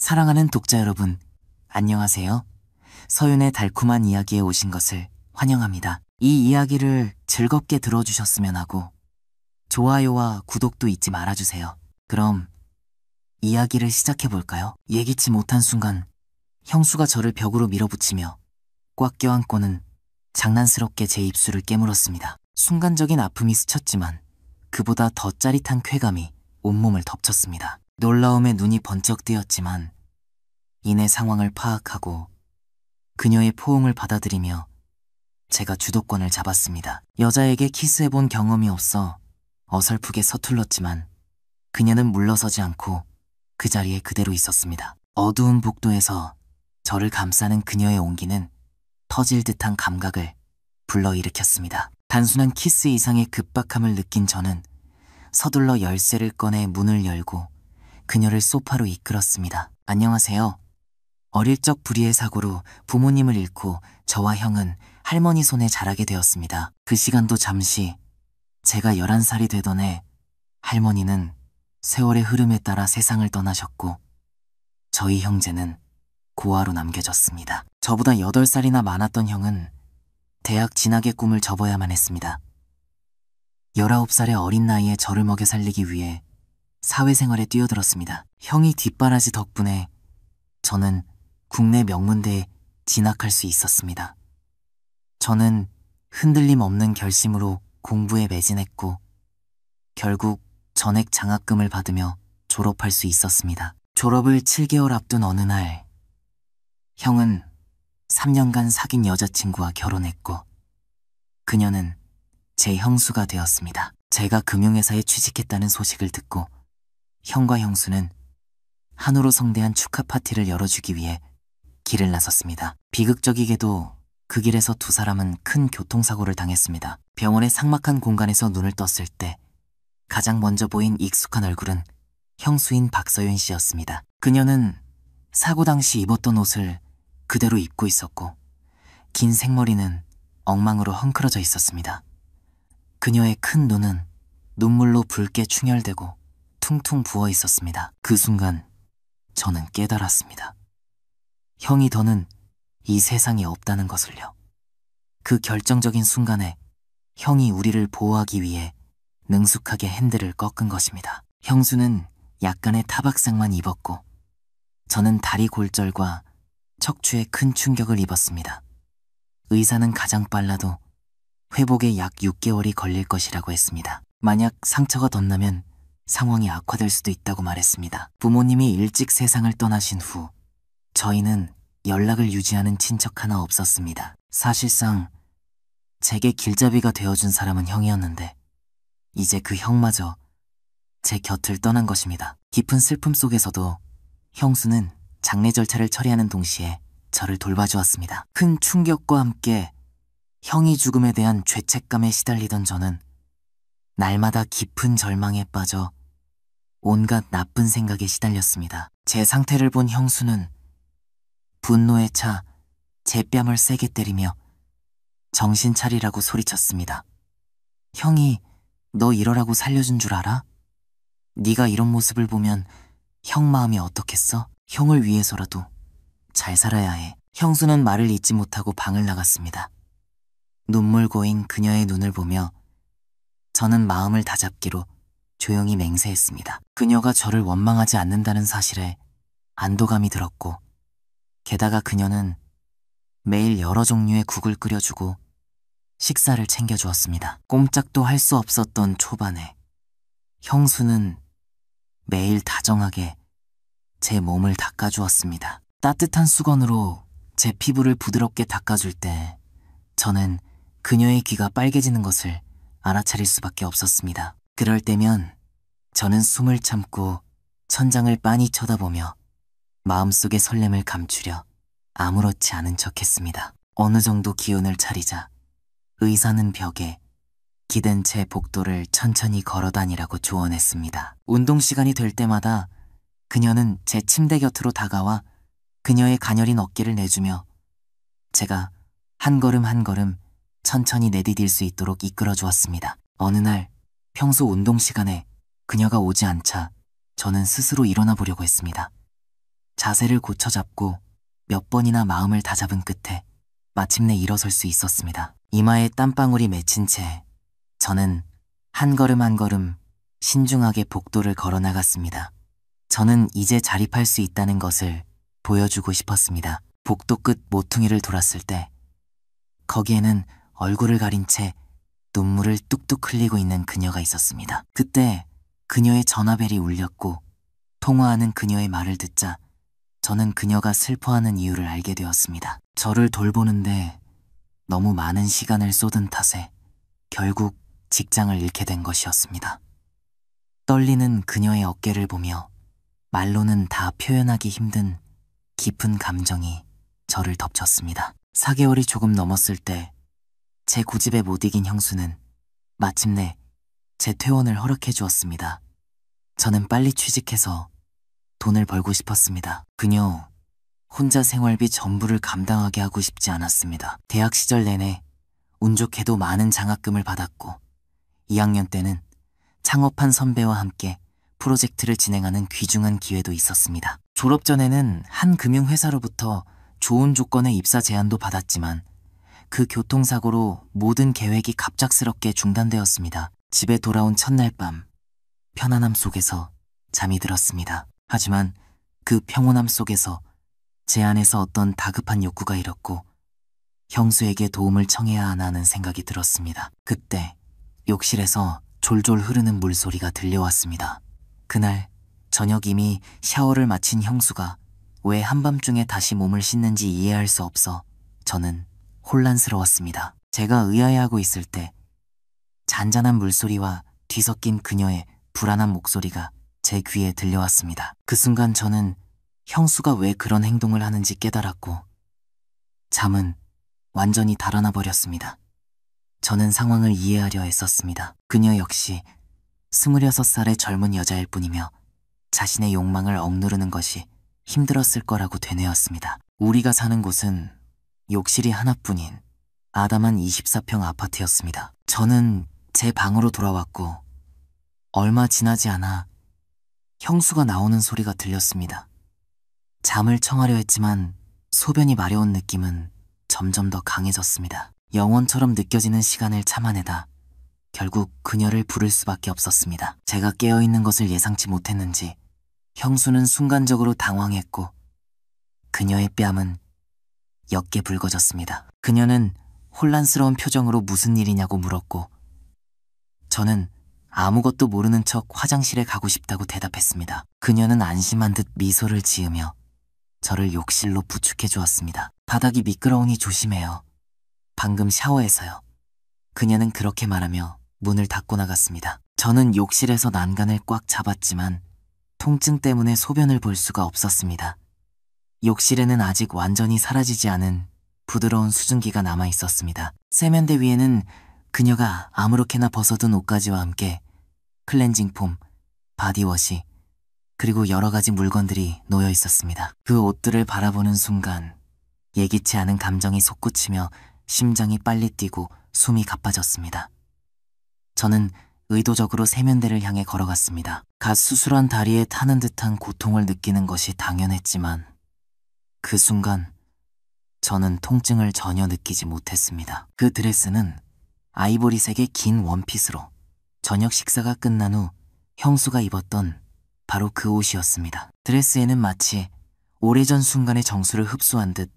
사랑하는 독자 여러분, 안녕하세요. 서윤의 달콤한 이야기에 오신 것을 환영합니다. 이 이야기를 즐겁게 들어주셨으면 하고 좋아요와 구독도 잊지 말아주세요. 그럼 이야기를 시작해볼까요? 예기치 못한 순간 형수가 저를 벽으로 밀어붙이며 꽉 껴안고는 장난스럽게 제 입술을 깨물었습니다. 순간적인 아픔이 스쳤지만 그보다 더 짜릿한 쾌감이 온몸을 덮쳤습니다. 놀라움에 눈이 번쩍 뜨였지만 이내 상황을 파악하고 그녀의 포옹을 받아들이며 제가 주도권을 잡았습니다. 여자에게 키스해본 경험이 없어 어설프게 서툴렀지만 그녀는 물러서지 않고 그 자리에 그대로 있었습니다. 어두운 복도에서 저를 감싸는 그녀의 온기는 터질 듯한 감각을 불러일으켰습니다. 단순한 키스 이상의 급박함을 느낀 저는 서둘러 열쇠를 꺼내 문을 열고 그녀를 소파로 이끌었습니다. 안녕하세요. 어릴 적 불의의 사고로 부모님을 잃고 저와 형은 할머니 손에 자라게 되었습니다. 그 시간도 잠시 제가 11살이 되던 해 할머니는 세월의 흐름에 따라 세상을 떠나셨고 저희 형제는 고아로 남겨졌습니다. 저보다 8살이나 많았던 형은 대학 진학의 꿈을 접어야만 했습니다. 19살의 어린 나이에 저를 먹여 살리기 위해 사회생활에 뛰어들었습니다. 형이 뒷바라지 덕분에 저는 국내 명문대에 진학할 수 있었습니다. 저는 흔들림 없는 결심으로 공부에 매진했고 결국 전액 장학금을 받으며 졸업할 수 있었습니다. 졸업을 7개월 앞둔 어느 날 형은 3년간 사귄 여자친구와 결혼했고 그녀는 제 형수가 되었습니다. 제가 금융회사에 취직했다는 소식을 듣고 형과 형수는 한우로 성대한 축하 파티를 열어주기 위해 길을 나섰습니다. 비극적이게도 그 길에서 두 사람은 큰 교통사고를 당했습니다. 병원의 삭막한 공간에서 눈을 떴을 때 가장 먼저 보인 익숙한 얼굴은 형수인 박서윤 씨였습니다. 그녀는 사고 당시 입었던 옷을 그대로 입고 있었고 긴 생머리는 엉망으로 헝클어져 있었습니다. 그녀의 큰 눈은 눈물로 붉게 충혈되고 퉁퉁 부어 있었습니다. 그 순간 저는 깨달았습니다. 형이 더는 이 세상에 없다는 것을요. 그 결정적인 순간에 형이 우리를 보호하기 위해 능숙하게 핸들을 꺾은 것입니다. 형수는 약간의 타박상만 입었고 저는 다리 골절과 척추에 큰 충격을 입었습니다. 의사는 가장 빨라도 회복에 약 6개월이 걸릴 것이라고 했습니다. 만약 상처가 덧나면 상황이 악화될 수도 있다고 말했습니다. 부모님이 일찍 세상을 떠나신 후 저희는 연락을 유지하는 친척 하나 없었습니다. 사실상 제게 길잡이가 되어준 사람은 형이었는데 이제 그 형마저 제 곁을 떠난 것입니다. 깊은 슬픔 속에서도 형수는 장례 절차를 처리하는 동시에 저를 돌봐주었습니다. 큰 충격과 함께 형이 죽음에 대한 죄책감에 시달리던 저는 날마다 깊은 절망에 빠져 온갖 나쁜 생각에 시달렸습니다. 제 상태를 본 형수는 분노에 차 제 뺨을 세게 때리며 정신 차리라고 소리쳤습니다. 형이 너 이러라고 살려준 줄 알아? 네가 이런 모습을 보면 형 마음이 어떻겠어? 형을 위해서라도 잘 살아야 해. 형수는 말을 잇지 못하고 방을 나갔습니다. 눈물 고인 그녀의 눈을 보며 저는 마음을 다잡기로 조용히 맹세했습니다. 그녀가 저를 원망하지 않는다는 사실에 안도감이 들었고 게다가 그녀는 매일 여러 종류의 국을 끓여주고 식사를 챙겨주었습니다. 꼼짝도 할 수 없었던 초반에 형수는 매일 다정하게 제 몸을 닦아주었습니다. 따뜻한 수건으로 제 피부를 부드럽게 닦아줄 때 저는 그녀의 귀가 빨개지는 것을 알아차릴 수밖에 없었습니다. 그럴 때면 저는 숨을 참고 천장을 빤히 쳐다보며 마음속의 설렘을 감추려 아무렇지 않은 척했습니다. 어느 정도 기운을 차리자 의사는 벽에 기댄 채 복도를 천천히 걸어다니라고 조언했습니다. 운동 시간이 될 때마다 그녀는 제 침대 곁으로 다가와 그녀의 가녀린 어깨를 내주며 제가 한 걸음 한 걸음 천천히 내디딜 수 있도록 이끌어 주었습니다. 어느 날 평소 운동 시간에 그녀가 오지 않자 저는 스스로 일어나 보려고 했습니다. 자세를 고쳐 잡고 몇 번이나 마음을 다잡은 끝에 마침내 일어설 수 있었습니다. 이마에 땀방울이 맺힌 채 저는 한 걸음 한 걸음 신중하게 복도를 걸어 나갔습니다. 저는 이제 자립할 수 있다는 것을 보여주고 싶었습니다. 복도 끝 모퉁이를 돌았을 때 거기에는 얼굴을 가린 채 눈물을 뚝뚝 흘리고 있는 그녀가 있었습니다. 그때 그녀의 전화벨이 울렸고 통화하는 그녀의 말을 듣자 저는 그녀가 슬퍼하는 이유를 알게 되었습니다. 저를 돌보는데 너무 많은 시간을 쏟은 탓에 결국 직장을 잃게 된 것이었습니다. 떨리는 그녀의 어깨를 보며 말로는 다 표현하기 힘든 깊은 감정이 저를 덮쳤습니다. 4개월이 조금 넘었을 때 제 고집에 못 이긴 형수는 마침내 제 퇴원을 허락해 주었습니다. 저는 빨리 취직해서 돈을 벌고 싶었습니다. 그녀 혼자 생활비 전부를 감당하게 하고 싶지 않았습니다. 대학 시절 내내 운 좋게도 많은 장학금을 받았고 2학년 때는 창업한 선배와 함께 프로젝트를 진행하는 귀중한 기회도 있었습니다. 졸업 전에는 한 금융회사로부터 좋은 조건의 입사 제안도 받았지만 그 교통사고로 모든 계획이 갑작스럽게 중단되었습니다. 집에 돌아온 첫날 밤 편안함 속에서 잠이 들었습니다. 하지만 그 평온함 속에서 제 안에서 어떤 다급한 욕구가 일었고 형수에게 도움을 청해야 하나 하는 생각이 들었습니다. 그때 욕실에서 졸졸 흐르는 물소리가 들려왔습니다. 그날 저녁 이미 샤워를 마친 형수가 왜 한밤중에 다시 몸을 씻는지 이해할 수 없어 저는 혼란스러웠습니다. 제가 의아해하고 있을 때 잔잔한 물소리와 뒤섞인 그녀의 불안한 목소리가 제 귀에 들려왔습니다. 그 순간 저는 형수가 왜 그런 행동을 하는지 깨달았고 잠은 완전히 달아나 버렸습니다. 저는 상황을 이해하려 애썼습니다. 그녀 역시 26살의 젊은 여자일 뿐이며 자신의 욕망을 억누르는 것이 힘들었을 거라고 되뇌었습니다. 우리가 사는 곳은 욕실이 하나뿐인 아담한 24평 아파트였습니다. 저는 제 방으로 돌아왔고 얼마 지나지 않아 형수가 나오는 소리가 들렸습니다. 잠을 청하려 했지만 소변이 마려운 느낌은 점점 더 강해졌습니다. 영원처럼 느껴지는 시간을 참아내다 결국 그녀를 부를 수밖에 없었습니다. 제가 깨어있는 것을 예상치 못했는지 형수는 순간적으로 당황했고 그녀의 뺨은 옅게 붉어졌습니다. 그녀는 혼란스러운 표정으로 무슨 일이냐고 물었고 저는 아무것도 모르는 척 화장실에 가고 싶다고 대답했습니다. 그녀는 안심한 듯 미소를 지으며 저를 욕실로 부축해 주었습니다. 바닥이 미끄러우니 조심해요. 방금 샤워해서요. 그녀는 그렇게 말하며 문을 닫고 나갔습니다. 저는 욕실에서 난간을 꽉 잡았지만 통증 때문에 소변을 볼 수가 없었습니다. 욕실에는 아직 완전히 사라지지 않은 부드러운 수증기가 남아 있었습니다. 세면대 위에는 그녀가 아무렇게나 벗어둔 옷가지와 함께 클렌징 폼, 바디워시, 그리고 여러 가지 물건들이 놓여 있었습니다. 그 옷들을 바라보는 순간 예기치 않은 감정이 솟구치며 심장이 빨리 뛰고 숨이 가빠졌습니다. 저는 의도적으로 세면대를 향해 걸어갔습니다. 갓 수술한 다리에 타는 듯한 고통을 느끼는 것이 당연했지만 그 순간 저는 통증을 전혀 느끼지 못했습니다. 그 드레스는 아이보리색의 긴 원피스로 저녁 식사가 끝난 후 형수가 입었던 바로 그 옷이었습니다. 드레스에는 마치 오래전 순간의 정수를 흡수한 듯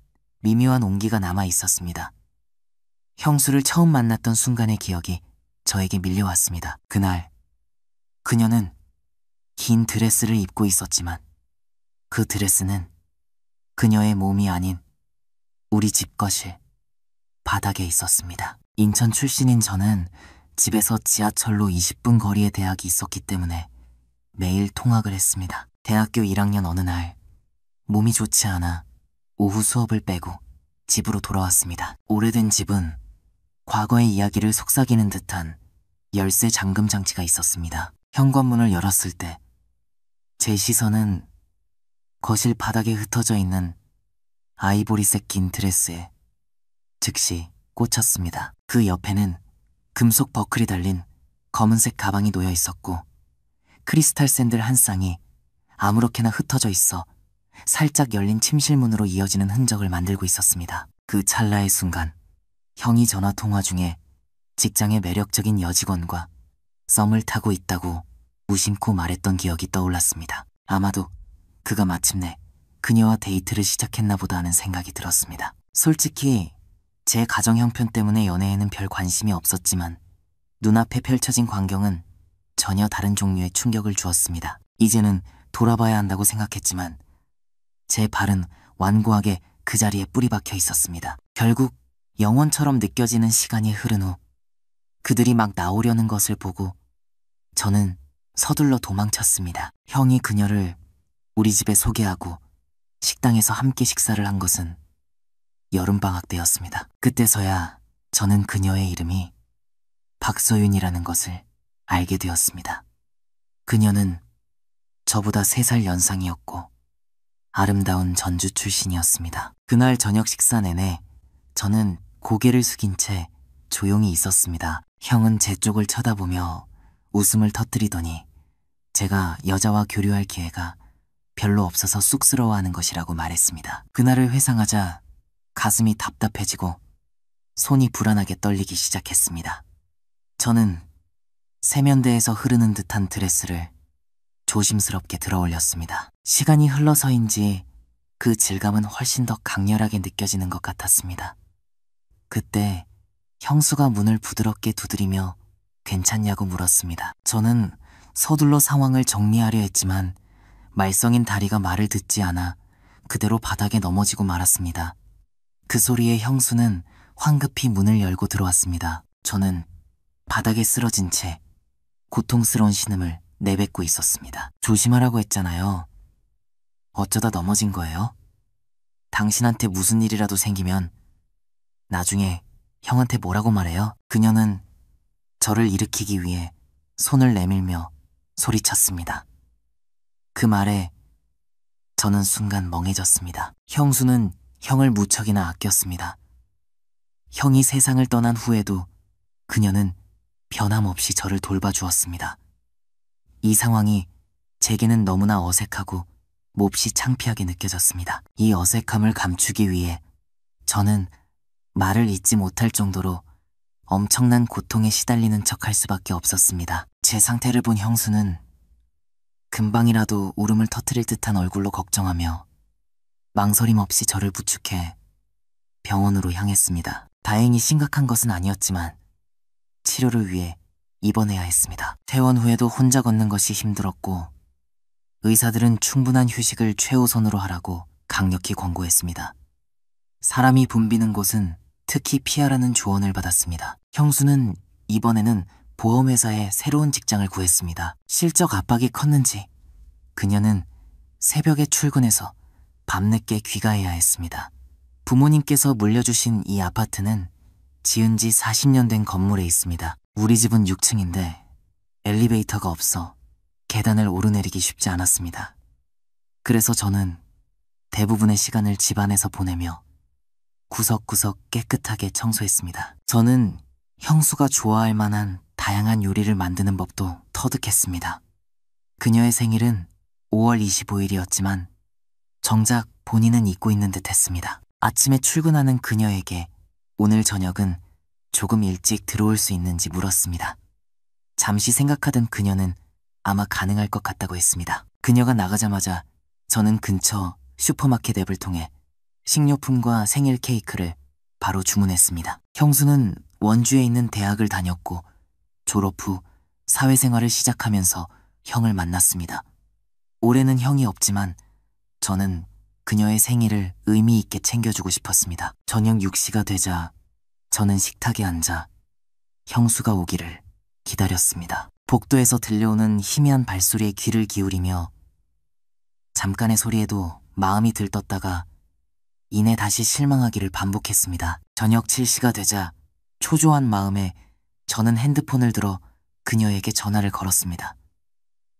미묘한 온기가 남아 있었습니다. 형수를 처음 만났던 순간의 기억이 저에게 밀려왔습니다. 그날 그녀는 긴 드레스를 입고 있었지만 그 드레스는 그녀의 몸이 아닌 우리 집 거실 바닥에 있었습니다. 인천 출신인 저는 집에서 지하철로 20분 거리에 대학이 있었기 때문에 매일 통학을 했습니다. 대학교 1학년 어느 날 몸이 좋지 않아 오후 수업을 빼고 집으로 돌아왔습니다. 오래된 집은 과거의 이야기를 속삭이는 듯한 열쇠 잠금 장치가 있었습니다. 현관문을 열었을 때 제 시선은 거실 바닥에 흩어져 있는 아이보리색 긴 드레스에 즉시 꽂혔습니다. 그 옆에는 금속 버클이 달린 검은색 가방이 놓여 있었고 크리스탈 샌들 한 쌍이 아무렇게나 흩어져 있어 살짝 열린 침실문으로 이어지는 흔적을 만들고 있었습니다. 그 찰나의 순간, 형이 전화 통화 중에 직장의 매력적인 여직원과 썸을 타고 있다고 무심코 말했던 기억이 떠올랐습니다. 아마도 그가 마침내 그녀와 데이트를 시작했나 보다 하는 생각이 들었습니다. 솔직히 제 가정 형편 때문에 연애에는 별 관심이 없었지만 눈앞에 펼쳐진 광경은 전혀 다른 종류의 충격을 주었습니다. 이제는 돌아봐야 한다고 생각했지만 제 발은 완고하게 그 자리에 뿌리 박혀 있었습니다. 결국 영원처럼 느껴지는 시간이 흐른 후 그들이 막 나오려는 것을 보고 저는 서둘러 도망쳤습니다. 형이 그녀를 우리 집에 소개하고 식당에서 함께 식사를 한 것은 여름방학 때였습니다. 그때서야 저는 그녀의 이름이 박서윤이라는 것을 알게 되었습니다. 그녀는 저보다 3살 연상이었고 아름다운 전주 출신이었습니다. 그날 저녁 식사 내내 저는 고개를 숙인 채 조용히 있었습니다. 형은 제 쪽을 쳐다보며 웃음을 터뜨리더니 제가 여자와 교류할 기회가 별로 없어서 쑥스러워하는 것이라고 말했습니다. 그날을 회상하자 가슴이 답답해지고 손이 불안하게 떨리기 시작했습니다. 저는 세면대에서 흐르는 듯한 드레스를 조심스럽게 들어 올렸습니다. 시간이 흘러서인지 그 질감은 훨씬 더 강렬하게 느껴지는 것 같았습니다. 그때 형수가 문을 부드럽게 두드리며 괜찮냐고 물었습니다. 저는 서둘러 상황을 정리하려 했지만 말썽인 다리가 말을 듣지 않아 그대로 바닥에 넘어지고 말았습니다. 그 소리에 형수는 황급히 문을 열고 들어왔습니다. 저는 바닥에 쓰러진 채 고통스러운 신음을 내뱉고 있었습니다. 조심하라고 했잖아요. 어쩌다 넘어진 거예요? 당신한테 무슨 일이라도 생기면 나중에 형한테 뭐라고 말해요? 그녀는 저를 일으키기 위해 손을 내밀며 소리쳤습니다. 그 말에 저는 순간 멍해졌습니다. 형수는 형을 무척이나 아꼈습니다. 형이 세상을 떠난 후에도 그녀는 변함없이 저를 돌봐주었습니다. 이 상황이 제게는 너무나 어색하고 몹시 창피하게 느껴졌습니다. 이 어색함을 감추기 위해 저는 말을 잇지 못할 정도로 엄청난 고통에 시달리는 척할 수밖에 없었습니다. 제 상태를 본 형수는 금방이라도 울음을 터뜨릴 듯한 얼굴로 걱정하며 망설임 없이 저를 부축해 병원으로 향했습니다. 다행히 심각한 것은 아니었지만 치료를 위해 입원해야 했습니다. 퇴원 후에도 혼자 걷는 것이 힘들었고 의사들은 충분한 휴식을 최우선으로 하라고 강력히 권고했습니다. 사람이 붐비는 곳은 특히 피하라는 조언을 받았습니다. 형수는 이번에는 보험회사에 새로운 직장을 구했습니다. 실적 압박이 컸는지 그녀는 새벽에 출근해서 밤늦게 귀가해야 했습니다. 부모님께서 물려주신 이 아파트는 지은 지 40년 된 건물에 있습니다. 우리 집은 6층인데 엘리베이터가 없어 계단을 오르내리기 쉽지 않았습니다. 그래서 저는 대부분의 시간을 집 안에서 보내며 구석구석 깨끗하게 청소했습니다. 저는 형수가 좋아할 만한 다양한 요리를 만드는 법도 터득했습니다. 그녀의 생일은 5월 25일이었지만 정작 본인은 잊고 있는 듯 했습니다. 아침에 출근하는 그녀에게 오늘 저녁은 조금 일찍 들어올 수 있는지 물었습니다. 잠시 생각하던 그녀는 아마 가능할 것 같다고 했습니다. 그녀가 나가자마자 저는 근처 슈퍼마켓 앱을 통해 식료품과 생일 케이크를 바로 주문했습니다. 형수는 원주에 있는 대학을 다녔고 졸업 후 사회생활을 시작하면서 형을 만났습니다. 올해는 형이 없지만 저는 그녀의 생일을 의미 있게 챙겨주고 싶었습니다. 저녁 6시가 되자 저는 식탁에 앉아 형수가 오기를 기다렸습니다. 복도에서 들려오는 희미한 발소리에 귀를 기울이며 잠깐의 소리에도 마음이 들떴다가 이내 다시 실망하기를 반복했습니다. 저녁 7시가 되자 초조한 마음에 저는 핸드폰을 들어 그녀에게 전화를 걸었습니다.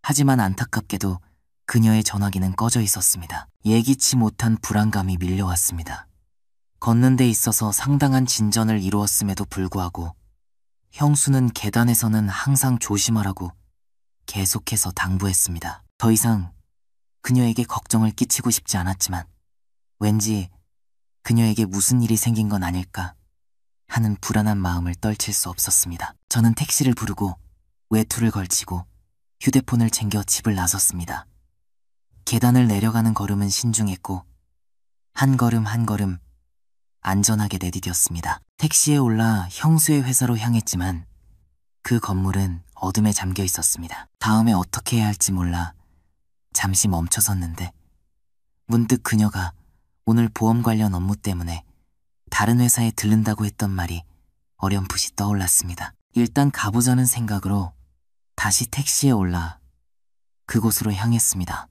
하지만 안타깝게도 그녀의 전화기는 꺼져 있었습니다. 예기치 못한 불안감이 밀려왔습니다. 걷는 데 있어서 상당한 진전을 이루었음에도 불구하고 형수는 계단에서는 항상 조심하라고 계속해서 당부했습니다. 더 이상 그녀에게 걱정을 끼치고 싶지 않았지만 왠지 그녀에게 무슨 일이 생긴 건 아닐까 하는 불안한 마음을 떨칠 수 없었습니다. 저는 택시를 부르고 외투를 걸치고 휴대폰을 챙겨 집을 나섰습니다. 계단을 내려가는 걸음은 신중했고 한 걸음 한 걸음 안전하게 내디뎠습니다. 택시에 올라 형수의 회사로 향했지만 그 건물은 어둠에 잠겨 있었습니다. 다음에 어떻게 해야 할지 몰라 잠시 멈춰섰는데 문득 그녀가 오늘 보험 관련 업무 때문에 다른 회사에 들른다고 했던 말이 어렴풋이 떠올랐습니다. 일단 가보자는 생각으로 다시 택시에 올라 그곳으로 향했습니다.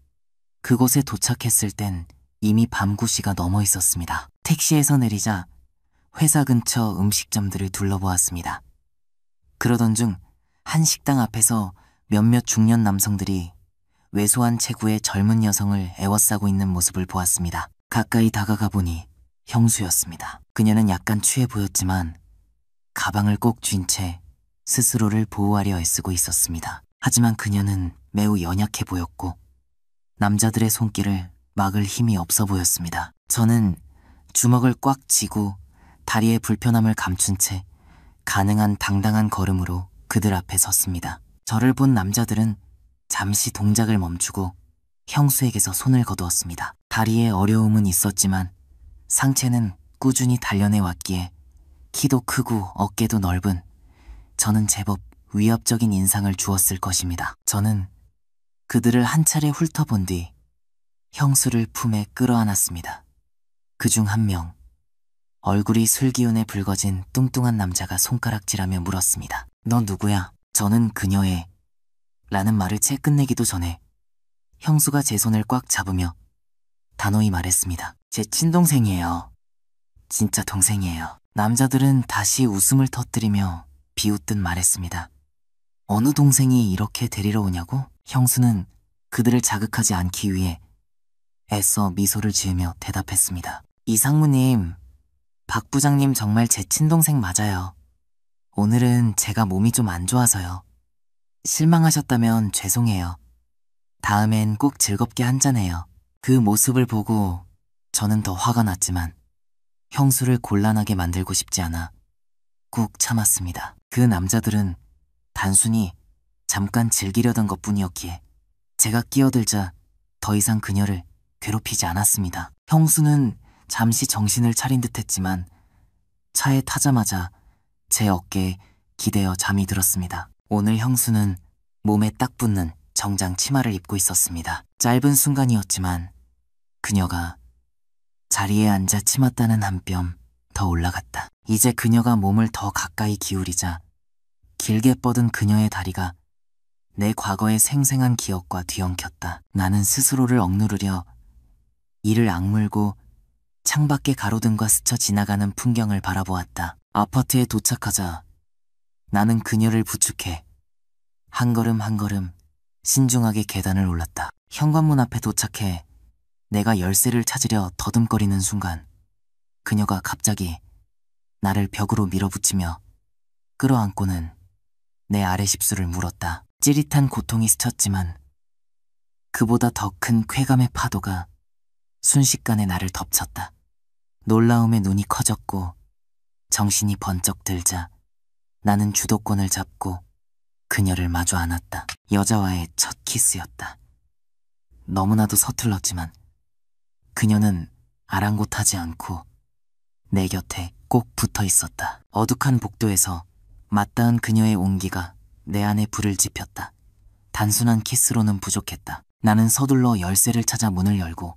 그곳에 도착했을 땐 이미 밤 9시가 넘어 있었습니다. 택시에서 내리자 회사 근처 음식점들을 둘러보았습니다. 그러던 중 한 식당 앞에서 몇몇 중년 남성들이 왜소한 체구의 젊은 여성을 애워싸고 있는 모습을 보았습니다. 가까이 다가가 보니 형수였습니다. 그녀는 약간 취해 보였지만 가방을 꼭 쥔 채 스스로를 보호하려 애쓰고 있었습니다. 하지만 그녀는 매우 연약해 보였고 남자들의 손길을 막을 힘이 없어 보였습니다. 저는 주먹을 꽉 쥐고 다리의 불편함을 감춘 채 가능한 당당한 걸음으로 그들 앞에 섰습니다. 저를 본 남자들은 잠시 동작을 멈추고 형수에게서 손을 거두었습니다. 다리에 어려움은 있었지만 상체는 꾸준히 단련해 왔기에 키도 크고 어깨도 넓은 저는 제법 위협적인 인상을 주었을 것입니다. 저는 그들을 한 차례 훑어본 뒤 형수를 품에 끌어안았습니다. 그중 한 명, 얼굴이 술기운에 붉어진 뚱뚱한 남자가 손가락질하며 물었습니다. 너 누구야? 저는 그녀의 라는 말을 채 끝내기도 전에 형수가 제 손을 꽉 잡으며 단호히 말했습니다. 제 친동생이에요. 진짜 동생이에요. 남자들은 다시 웃음을 터뜨리며 비웃듯 말했습니다. 어느 동생이 이렇게 데리러 오냐고? 형수는 그들을 자극하지 않기 위해 애써 미소를 지으며 대답했습니다. 이상무님, 박 부장님 정말 제 친동생 맞아요. 오늘은 제가 몸이 좀 안 좋아서요. 실망하셨다면 죄송해요. 다음엔 꼭 즐겁게 한잔해요. 그 모습을 보고 저는 더 화가 났지만 형수를 곤란하게 만들고 싶지 않아 꾹 참았습니다. 그 남자들은 단순히 잠깐 즐기려던 것뿐이었기에 제가 끼어들자 더 이상 그녀를 괴롭히지 않았습니다. 형수는 잠시 정신을 차린 듯 했지만 차에 타자마자 제 어깨에 기대어 잠이 들었습니다. 오늘 형수는 몸에 딱 붙는 정장 치마를 입고 있었습니다. 짧은 순간이었지만 그녀가 자리에 앉아 치마 따는 한 뼘 더 올라갔다. 이제 그녀가 몸을 더 가까이 기울이자 길게 뻗은 그녀의 다리가 내 과거의 생생한 기억과 뒤엉켰다. 나는 스스로를 억누르려 이를 악물고 창밖의 가로등과 스쳐 지나가는 풍경을 바라보았다. 아파트에 도착하자 나는 그녀를 부축해 한 걸음 한 걸음 신중하게 계단을 올랐다. 현관문 앞에 도착해 내가 열쇠를 찾으려 더듬거리는 순간 그녀가 갑자기 나를 벽으로 밀어붙이며 끌어안고는 내 아래 십수를 물었다. 찌릿한 고통이 스쳤지만 그보다 더 큰 쾌감의 파도가 순식간에 나를 덮쳤다. 놀라움에 눈이 커졌고 정신이 번쩍 들자 나는 주도권을 잡고 그녀를 마주 안았다. 여자와의 첫 키스였다. 너무나도 서툴렀지만 그녀는 아랑곳하지 않고 내 곁에 꼭 붙어 있었다. 어둑한 복도에서 맞닿은 그녀의 온기가 내 안에 불을 지폈다. 단순한 키스로는 부족했다. 나는 서둘러 열쇠를 찾아 문을 열고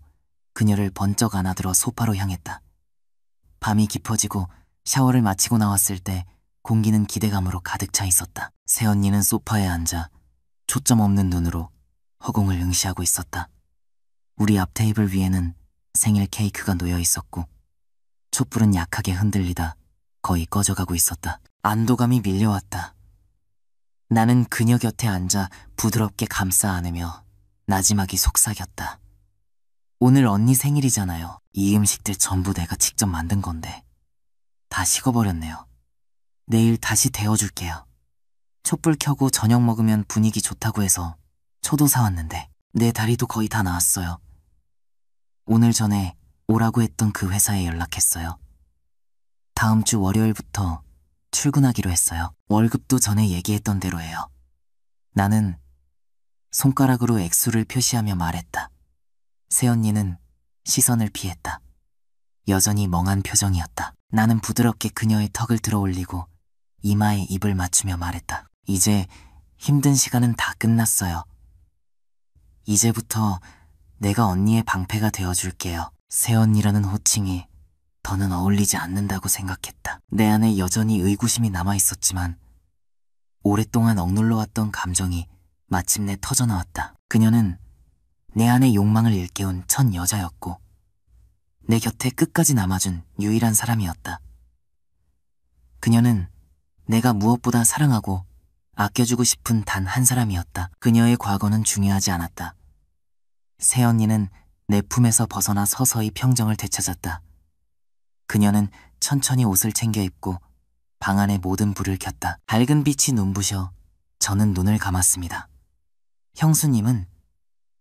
그녀를 번쩍 안아들어 소파로 향했다. 밤이 깊어지고 샤워를 마치고 나왔을 때 공기는 기대감으로 가득 차 있었다. 새언니는 소파에 앉아 초점 없는 눈으로 허공을 응시하고 있었다. 우리 앞 테이블 위에는 생일 케이크가 놓여 있었고 촛불은 약하게 흔들리다 거의 꺼져가고 있었다. 안도감이 밀려왔다. 나는 그녀 곁에 앉아 부드럽게 감싸 안으며 나지막이 속삭였다. 오늘 언니 생일이잖아요. 이 음식들 전부 내가 직접 만든 건데 다 식어버렸네요. 내일 다시 데워줄게요. 촛불 켜고 저녁 먹으면 분위기 좋다고 해서 초도 사왔는데 내 다리도 거의 다 나았어요. 오늘 전에 오라고 했던 그 회사에 연락했어요. 다음 주 월요일부터 출근하기로 했어요. 월급도 전에 얘기했던 대로예요. 나는 손가락으로 액수를 표시하며 말했다. 새언니는 시선을 피했다. 여전히 멍한 표정이었다. 나는 부드럽게 그녀의 턱을 들어 올리고 이마에 입을 맞추며 말했다. 이제 힘든 시간은 다 끝났어요. 이제부터 내가 언니의 방패가 되어줄게요. 새언니라는 호칭이 더는 어울리지 않는다고 생각했다. 내 안에 여전히 의구심이 남아있었지만 오랫동안 억눌러왔던 감정이 마침내 터져나왔다. 그녀는 내 안의 욕망을 일깨운 첫 여자였고 내 곁에 끝까지 남아준 유일한 사람이었다. 그녀는 내가 무엇보다 사랑하고 아껴주고 싶은 단 한 사람이었다. 그녀의 과거는 중요하지 않았다. 새언니는 내 품에서 벗어나 서서히 평정을 되찾았다. 그녀는 천천히 옷을 챙겨 입고 방 안의 모든 불을 켰다. 밝은 빛이 눈부셔 저는 눈을 감았습니다. 형수님은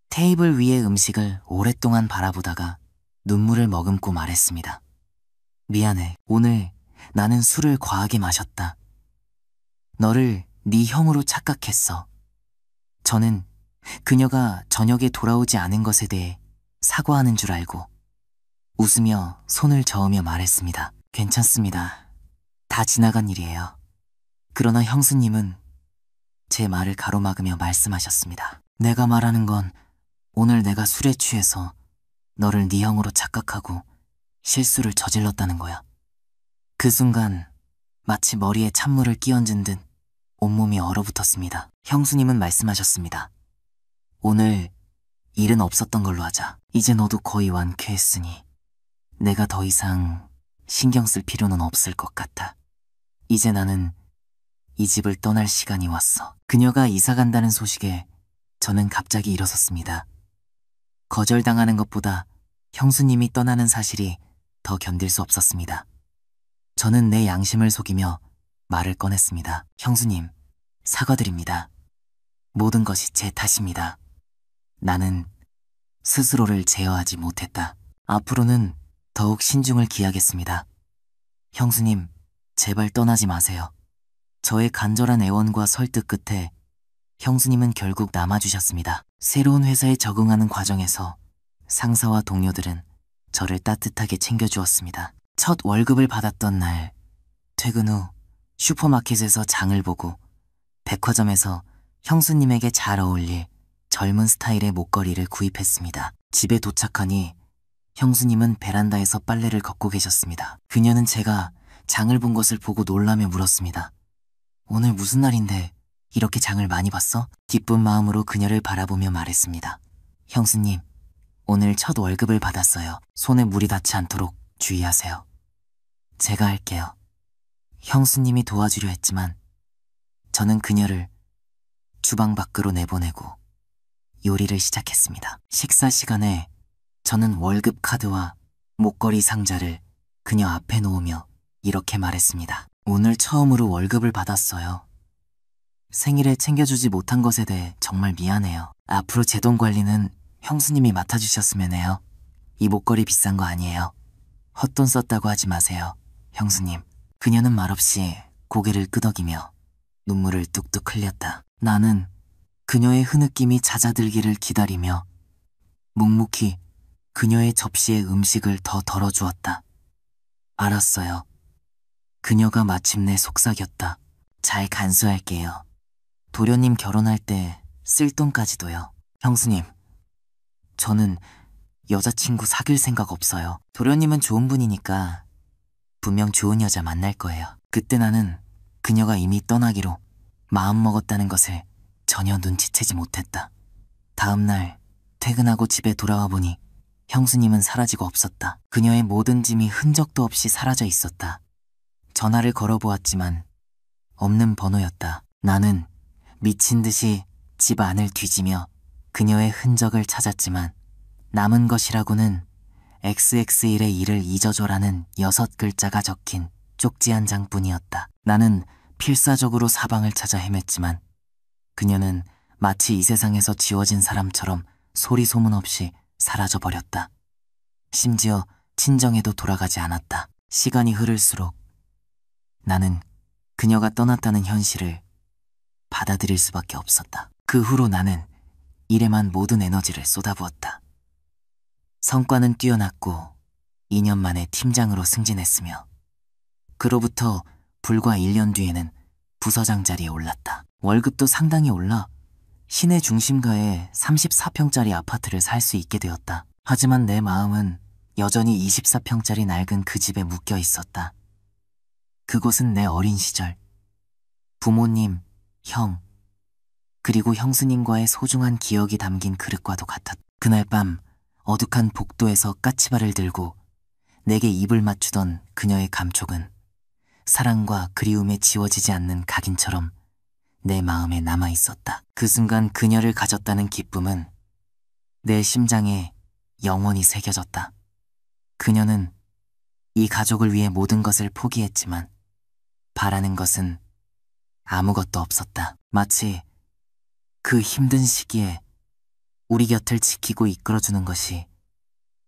테이블 위의 음식을 오랫동안 바라보다가 눈물을 머금고 말했습니다. 미안해. 오늘 나는 술을 과하게 마셨다. 너를 네 형으로 착각했어. 저는 그녀가 저녁에 돌아오지 않은 것에 대해 사과하는 줄 알고 웃으며 손을 저으며 말했습니다. 괜찮습니다. 다 지나간 일이에요. 그러나 형수님은 제 말을 가로막으며 말씀하셨습니다. 내가 말하는 건 오늘 내가 술에 취해서 너를 네 형으로 착각하고 실수를 저질렀다는 거야. 그 순간 마치 머리에 찬물을 끼얹은 듯 온몸이 얼어붙었습니다. 형수님은 말씀하셨습니다. 오늘 일은 없었던 걸로 하자. 이제 너도 거의 완쾌했으니 내가 더 이상 신경 쓸 필요는 없을 것 같아. 이제 나는 이 집을 떠날 시간이 왔어. 그녀가 이사 간다는 소식에 저는 갑자기 일어섰습니다. 거절당하는 것보다 형수님이 떠나는 사실이 더 견딜 수 없었습니다. 저는 내 양심을 속이며 말을 꺼냈습니다. 형수님, 사과드립니다. 모든 것이 제 탓입니다. 나는 스스로를 제어하지 못했다. 앞으로는 더욱 신중을 기하겠습니다. 형수님, 제발 떠나지 마세요. 저의 간절한 애원과 설득 끝에 형수님은 결국 남아주셨습니다. 새로운 회사에 적응하는 과정에서 상사와 동료들은 저를 따뜻하게 챙겨주었습니다. 첫 월급을 받았던 날, 퇴근 후 슈퍼마켓에서 장을 보고 백화점에서 형수님에게 잘 어울릴 젊은 스타일의 목걸이를 구입했습니다. 집에 도착하니 형수님은 베란다에서 빨래를 걷고 계셨습니다. 그녀는 제가 장을 본 것을 보고 놀라며 물었습니다. 오늘 무슨 날인데 이렇게 장을 많이 봤어? 기쁜 마음으로 그녀를 바라보며 말했습니다. 형수님, 오늘 첫 월급을 받았어요. 손에 물이 닿지 않도록 주의하세요. 제가 할게요. 형수님이 도와주려 했지만 저는 그녀를 주방 밖으로 내보내고 요리를 시작했습니다. 식사 시간에 저는 월급 카드와 목걸이 상자를 그녀 앞에 놓으며 이렇게 말했습니다. 오늘 처음으로 월급을 받았어요. 생일에 챙겨주지 못한 것에 대해 정말 미안해요. 앞으로 제 돈 관리는 형수님이 맡아주셨으면 해요. 이 목걸이 비싼 거 아니에요. 헛돈 썼다고 하지 마세요, 형수님. 그녀는 말없이 고개를 끄덕이며 눈물을 뚝뚝 흘렸다. 나는 그녀의 흐느낌이 잦아들기를 기다리며 묵묵히 그녀의 접시에 음식을 더 덜어주었다. 알았어요. 그녀가 마침내 속삭였다. 잘 간수할게요. 도련님 결혼할 때 쓸 돈까지도요. 형수님, 저는 여자친구 사귈 생각 없어요. 도련님은 좋은 분이니까 분명 좋은 여자 만날 거예요. 그때 나는 그녀가 이미 떠나기로 마음먹었다는 것을 전혀 눈치채지 못했다. 다음날 퇴근하고 집에 돌아와 보니 형수님은 사라지고 없었다. 그녀의 모든 짐이 흔적도 없이 사라져 있었다. 전화를 걸어보았지만 없는 번호였다. 나는 미친 듯이 집 안을 뒤지며 그녀의 흔적을 찾았지만 남은 것이라고는 XX일의 일을 잊어줘라는 6글자가 적힌 쪽지 한 장뿐이었다. 나는 필사적으로 사방을 찾아 헤맸지만 그녀는 마치 이 세상에서 지워진 사람처럼 소리 소문 없이 사라져버렸다. 심지어 친정에도 돌아가지 않았다. 시간이 흐를수록 나는 그녀가 떠났다는 현실을 받아들일 수밖에 없었다. 그 후로 나는 일에만 모든 에너지를 쏟아부었다. 성과는 뛰어났고 2년 만에 팀장으로 승진했으며 그로부터 불과 1년 뒤에는 부서장 자리에 올랐다. 월급도 상당히 올라 시내 중심가에 34평짜리 아파트를 살 수 있게 되었다. 하지만 내 마음은 여전히 24평짜리 낡은 그 집에 묶여 있었다. 그곳은 내 어린 시절, 부모님, 형, 그리고 형수님과의 소중한 기억이 담긴 그릇과도 같았다. 그날 밤 어둑한 복도에서 까치발을 들고 내게 입을 맞추던 그녀의 감촉은 사랑과 그리움에 지워지지 않는 각인처럼 내 마음에 남아있었다. 그 순간 그녀를 가졌다는 기쁨은 내 심장에 영원히 새겨졌다. 그녀는 이 가족을 위해 모든 것을 포기했지만 바라는 것은 아무것도 없었다. 마치 그 힘든 시기에 우리 곁을 지키고 이끌어주는 것이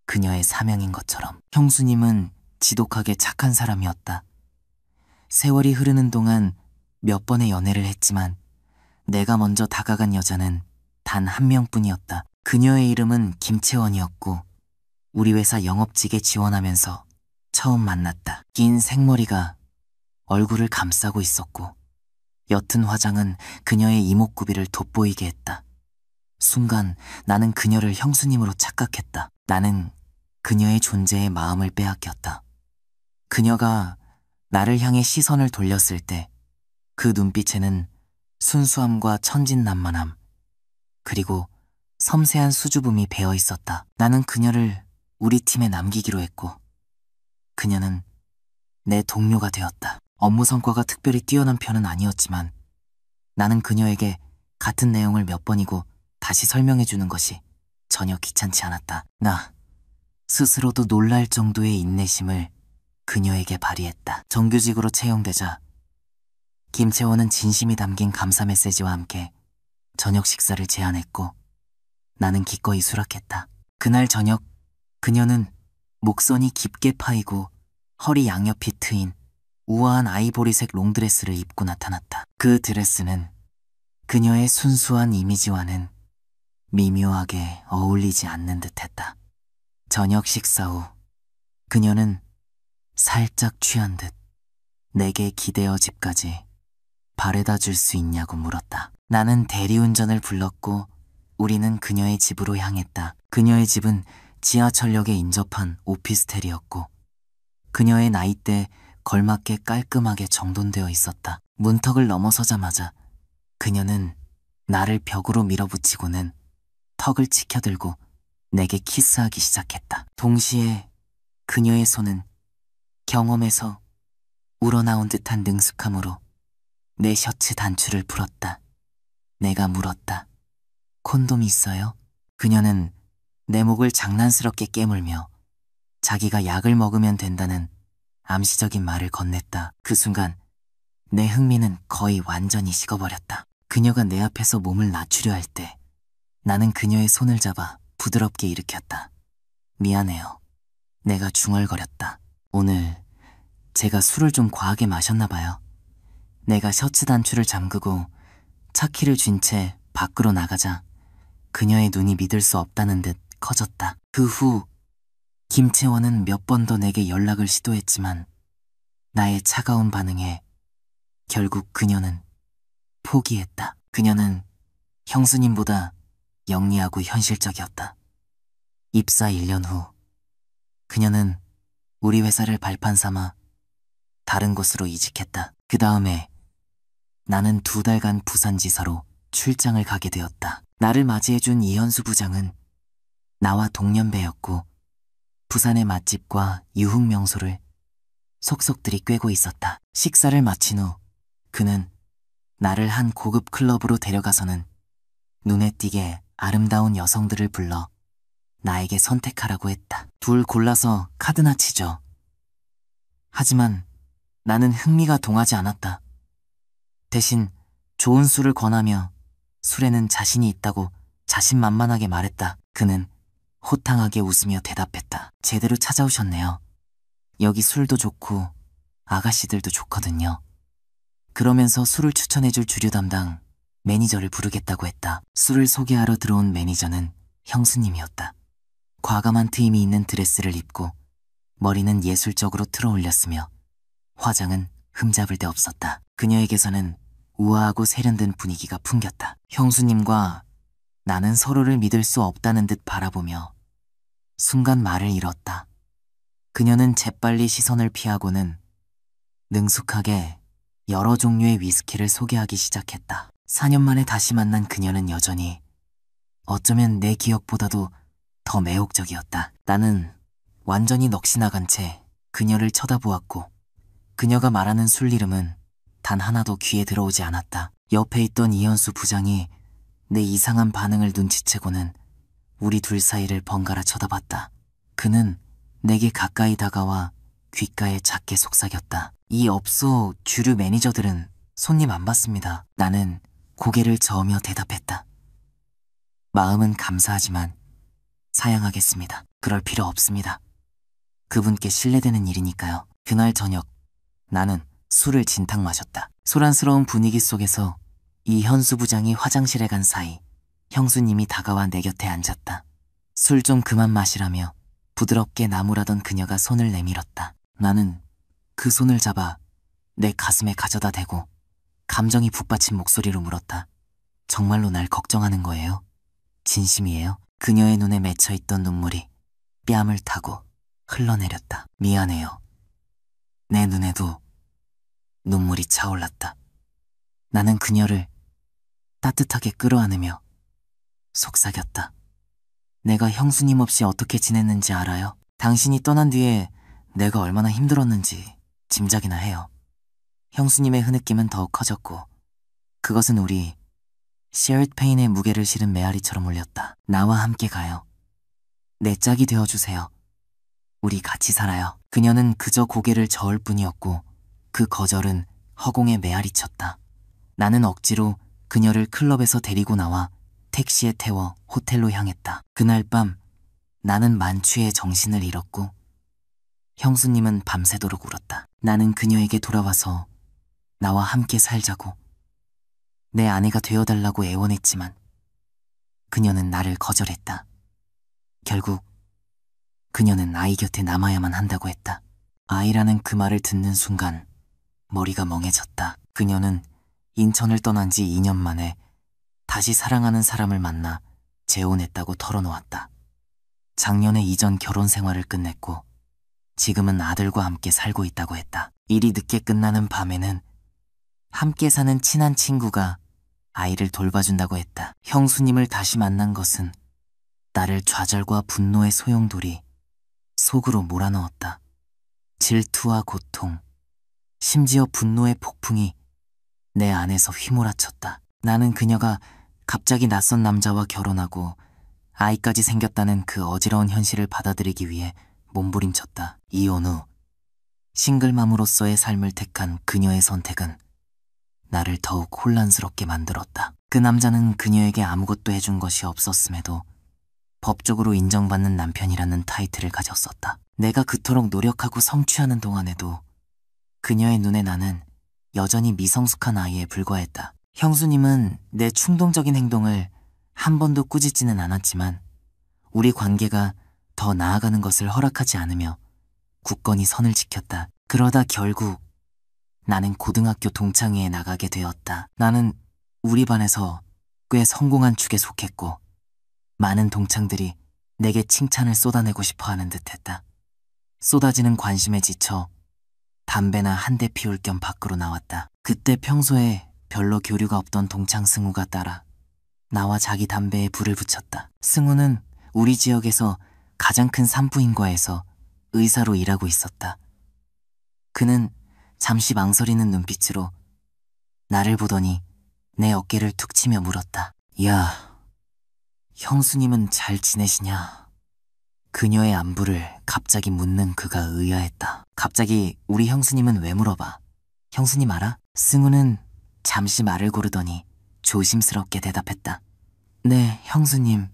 그녀의 사명인 것처럼. 형수님은 지독하게 착한 사람이었다. 세월이 흐르는 동안 몇 번의 연애를 했지만 내가 먼저 다가간 여자는 단 한 명뿐이었다. 그녀의 이름은 김채원이었고 우리 회사 영업직에 지원하면서 처음 만났다. 긴 생머리가 얼굴을 감싸고 있었고 옅은 화장은 그녀의 이목구비를 돋보이게 했다. 순간 나는 그녀를 형수님으로 착각했다. 나는 그녀의 존재에 마음을 빼앗겼다. 그녀가 나를 향해 시선을 돌렸을 때 그 눈빛에는 순수함과 천진난만함, 그리고 섬세한 수줍음이 배어 있었다. 나는 그녀를 우리 팀에 남기기로 했고 그녀는 내 동료가 되었다. 업무 성과가 특별히 뛰어난 편은 아니었지만 나는 그녀에게 같은 내용을 몇 번이고 다시 설명해주는 것이 전혀 귀찮지 않았다. 나 스스로도 놀랄 정도의 인내심을 그녀에게 발휘했다. 정규직으로 채용되자 김채원은 진심이 담긴 감사 메시지와 함께 저녁 식사를 제안했고 나는 기꺼이 수락했다. 그날 저녁 그녀는 목선이 깊게 파이고 허리 양옆이 트인 우아한 아이보리색 롱드레스를 입고 나타났다. 그 드레스는 그녀의 순수한 이미지와는 미묘하게 어울리지 않는 듯했다. 저녁 식사 후 그녀는 살짝 취한 듯 내게 기대어 집까지 바래다 줄 수 있냐고 물었다. 나는 대리운전을 불렀고 우리는 그녀의 집으로 향했다. 그녀의 집은 지하철역에 인접한 오피스텔이었고 그녀의 나이대에 걸맞게 깔끔하게 정돈되어 있었다. 문턱을 넘어서자마자 그녀는 나를 벽으로 밀어붙이고는 턱을 치켜들고 내게 키스하기 시작했다. 동시에 그녀의 손은 경험에서 우러나온 듯한 능숙함으로 내 셔츠 단추를 풀었다. 내가 물었다. 콘돔 있어요? 그녀는 내 목을 장난스럽게 깨물며 자기가 약을 먹으면 된다는 암시적인 말을 건넸다. 그 순간 내 흥미는 거의 완전히 식어버렸다. 그녀가 내 앞에서 몸을 낮추려 할 때 나는 그녀의 손을 잡아 부드럽게 일으켰다. 미안해요. 내가 중얼거렸다. 오늘 제가 술을 좀 과하게 마셨나 봐요. 내가 셔츠 단추를 잠그고 차키를 쥔 채 밖으로 나가자 그녀의 눈이 믿을 수 없다는 듯 커졌다. 그 후 김채원은 몇 번 더 내게 연락을 시도했지만 나의 차가운 반응에 결국 그녀는 포기했다. 그녀는 형수님보다 영리하고 현실적이었다. 입사 1년 후 그녀는 우리 회사를 발판 삼아 다른 곳으로 이직했다. 그 다음에 나는 2달간 부산지사로 출장을 가게 되었다. 나를 맞이해준 이현수 부장은 나와 동년배였고 부산의 맛집과 유흥 명소를 속속들이 꿰고 있었다. 식사를 마친 후 그는 나를 한 고급 클럽으로 데려가서는 눈에 띄게 아름다운 여성들을 불러 나에게 선택하라고 했다. 둘 골라서 카드나 치죠. 하지만 나는 흥미가 동하지 않았다. 대신 좋은 술을 권하며 술에는 자신이 있다고 자신만만하게 말했다. 그는 호탕하게 웃으며 대답했다. 제대로 찾아오셨네요. 여기 술도 좋고 아가씨들도 좋거든요. 그러면서 술을 추천해줄 주류 담당 매니저를 부르겠다고 했다. 술을 소개하러 들어온 매니저는 형수님이었다. 과감한 트임이 있는 드레스를 입고 머리는 예술적으로 틀어올렸으며 화장은 흠잡을 데 없었다. 그녀에게서는 우아하고 세련된 분위기가 풍겼다. 형수님과 나는 서로를 믿을 수 없다는 듯 바라보며 순간 말을 잃었다. 그녀는 재빨리 시선을 피하고는 능숙하게 여러 종류의 위스키를 소개하기 시작했다. 4년 만에 다시 만난 그녀는 여전히 어쩌면 내 기억보다도 더 매혹적이었다. 나는 완전히 넋이 나간 채 그녀를 쳐다보았고 그녀가 말하는 술 이름은 단 하나도 귀에 들어오지 않았다. 옆에 있던 이현수 부장이 내 이상한 반응을 눈치채고는 우리 둘 사이를 번갈아 쳐다봤다. 그는 내게 가까이 다가와 귓가에 작게 속삭였다. 이 업소 주류 매니저들은 손님 안 받습니다. 나는 고개를 저으며 대답했다. 마음은 감사하지만 사양하겠습니다. 그럴 필요 없습니다. 그분께 신뢰되는 일이니까요. 그날 저녁 나는 술을 진탕 마셨다. 소란스러운 분위기 속에서 이현수 부장이 화장실에 간 사이 형수님이 다가와 내 곁에 앉았다. 술 좀 그만 마시라며 부드럽게 나무라던 그녀가 손을 내밀었다. 나는 그 손을 잡아 내 가슴에 가져다 대고 감정이 북받친 목소리로 물었다. 정말로 날 걱정하는 거예요? 진심이에요? 그녀의 눈에 맺혀있던 눈물이 뺨을 타고 흘러내렸다. 미안해요. 내 눈에도 눈물이 차올랐다. 나는 그녀를 따뜻하게 끌어안으며 속삭였다. 내가 형수님 없이 어떻게 지냈는지 알아요? 당신이 떠난 뒤에 내가 얼마나 힘들었는지 짐작이나 해요. 형수님의 흐느낌은 더욱 커졌고 그것은 우리 shared pain의 무게를 실은 메아리처럼 울렸다. 나와 함께 가요. 내 짝이 되어주세요. 우리 같이 살아요. 그녀는 그저 고개를 저을 뿐이었고 그 거절은 허공에 메아리쳤다. 나는 억지로 그녀를 클럽에서 데리고 나와 택시에 태워 호텔로 향했다. 그날 밤 나는 만취해 정신을 잃었고 형수님은 밤새도록 울었다. 나는 그녀에게 돌아와서 나와 함께 살자고 내 아내가 되어달라고 애원했지만 그녀는 나를 거절했다. 결국 그녀는 아이 곁에 남아야만 한다고 했다. 아이라는 그 말을 듣는 순간 머리가 멍해졌다. 그녀는 인천을 떠난 지 2년 만에 다시 사랑하는 사람을 만나 재혼했다고 털어놓았다. 작년에 이전 결혼 생활을 끝냈고 지금은 아들과 함께 살고 있다고 했다. 일이 늦게 끝나는 밤에는 함께 사는 친한 친구가 아이를 돌봐준다고 했다. 형수님을 다시 만난 것은 나를 좌절과 분노의 소용돌이 속으로 몰아넣었다. 질투와 고통, 심지어 분노의 폭풍이 내 안에서 휘몰아쳤다. 나는 그녀가 갑자기 낯선 남자와 결혼하고 아이까지 생겼다는 그 어지러운 현실을 받아들이기 위해 몸부림쳤다. 이혼 후 싱글맘으로서의 삶을 택한 그녀의 선택은 나를 더욱 혼란스럽게 만들었다. 그 남자는 그녀에게 아무것도 해준 것이 없었음에도 법적으로 인정받는 남편이라는 타이틀을 가졌었다. 내가 그토록 노력하고 성취하는 동안에도 그녀의 눈에 나는 여전히 미성숙한 아이에 불과했다. 형수님은 내 충동적인 행동을 한 번도 꾸짖지는 않았지만 우리 관계가 더 나아가는 것을 허락하지 않으며 굳건히 선을 지켰다. 그러다 결국 나는 고등학교 동창회에 나가게 되었다. 나는 우리 반에서 꽤 성공한 축에 속했고 많은 동창들이 내게 칭찬을 쏟아내고 싶어하는 듯했다. 쏟아지는 관심에 지쳐 담배나 한 대 피울 겸 밖으로 나왔다. 그때 평소에 별로 교류가 없던 동창 승우가 따라 나와 자기 담배에 불을 붙였다. 승우는 우리 지역에서 가장 큰 산부인과에서 의사로 일하고 있었다. 그는 잠시 망설이는 눈빛으로 나를 보더니 내 어깨를 툭 치며 물었다. 야, 형수님은 잘 지내시냐? 그녀의 안부를 갑자기 묻는 그가 의아했다. 갑자기 우리 형수님은 왜 물어봐? 형수님 알아? 승우는 잠시 말을 고르더니 조심스럽게 대답했다. 네, 형수님.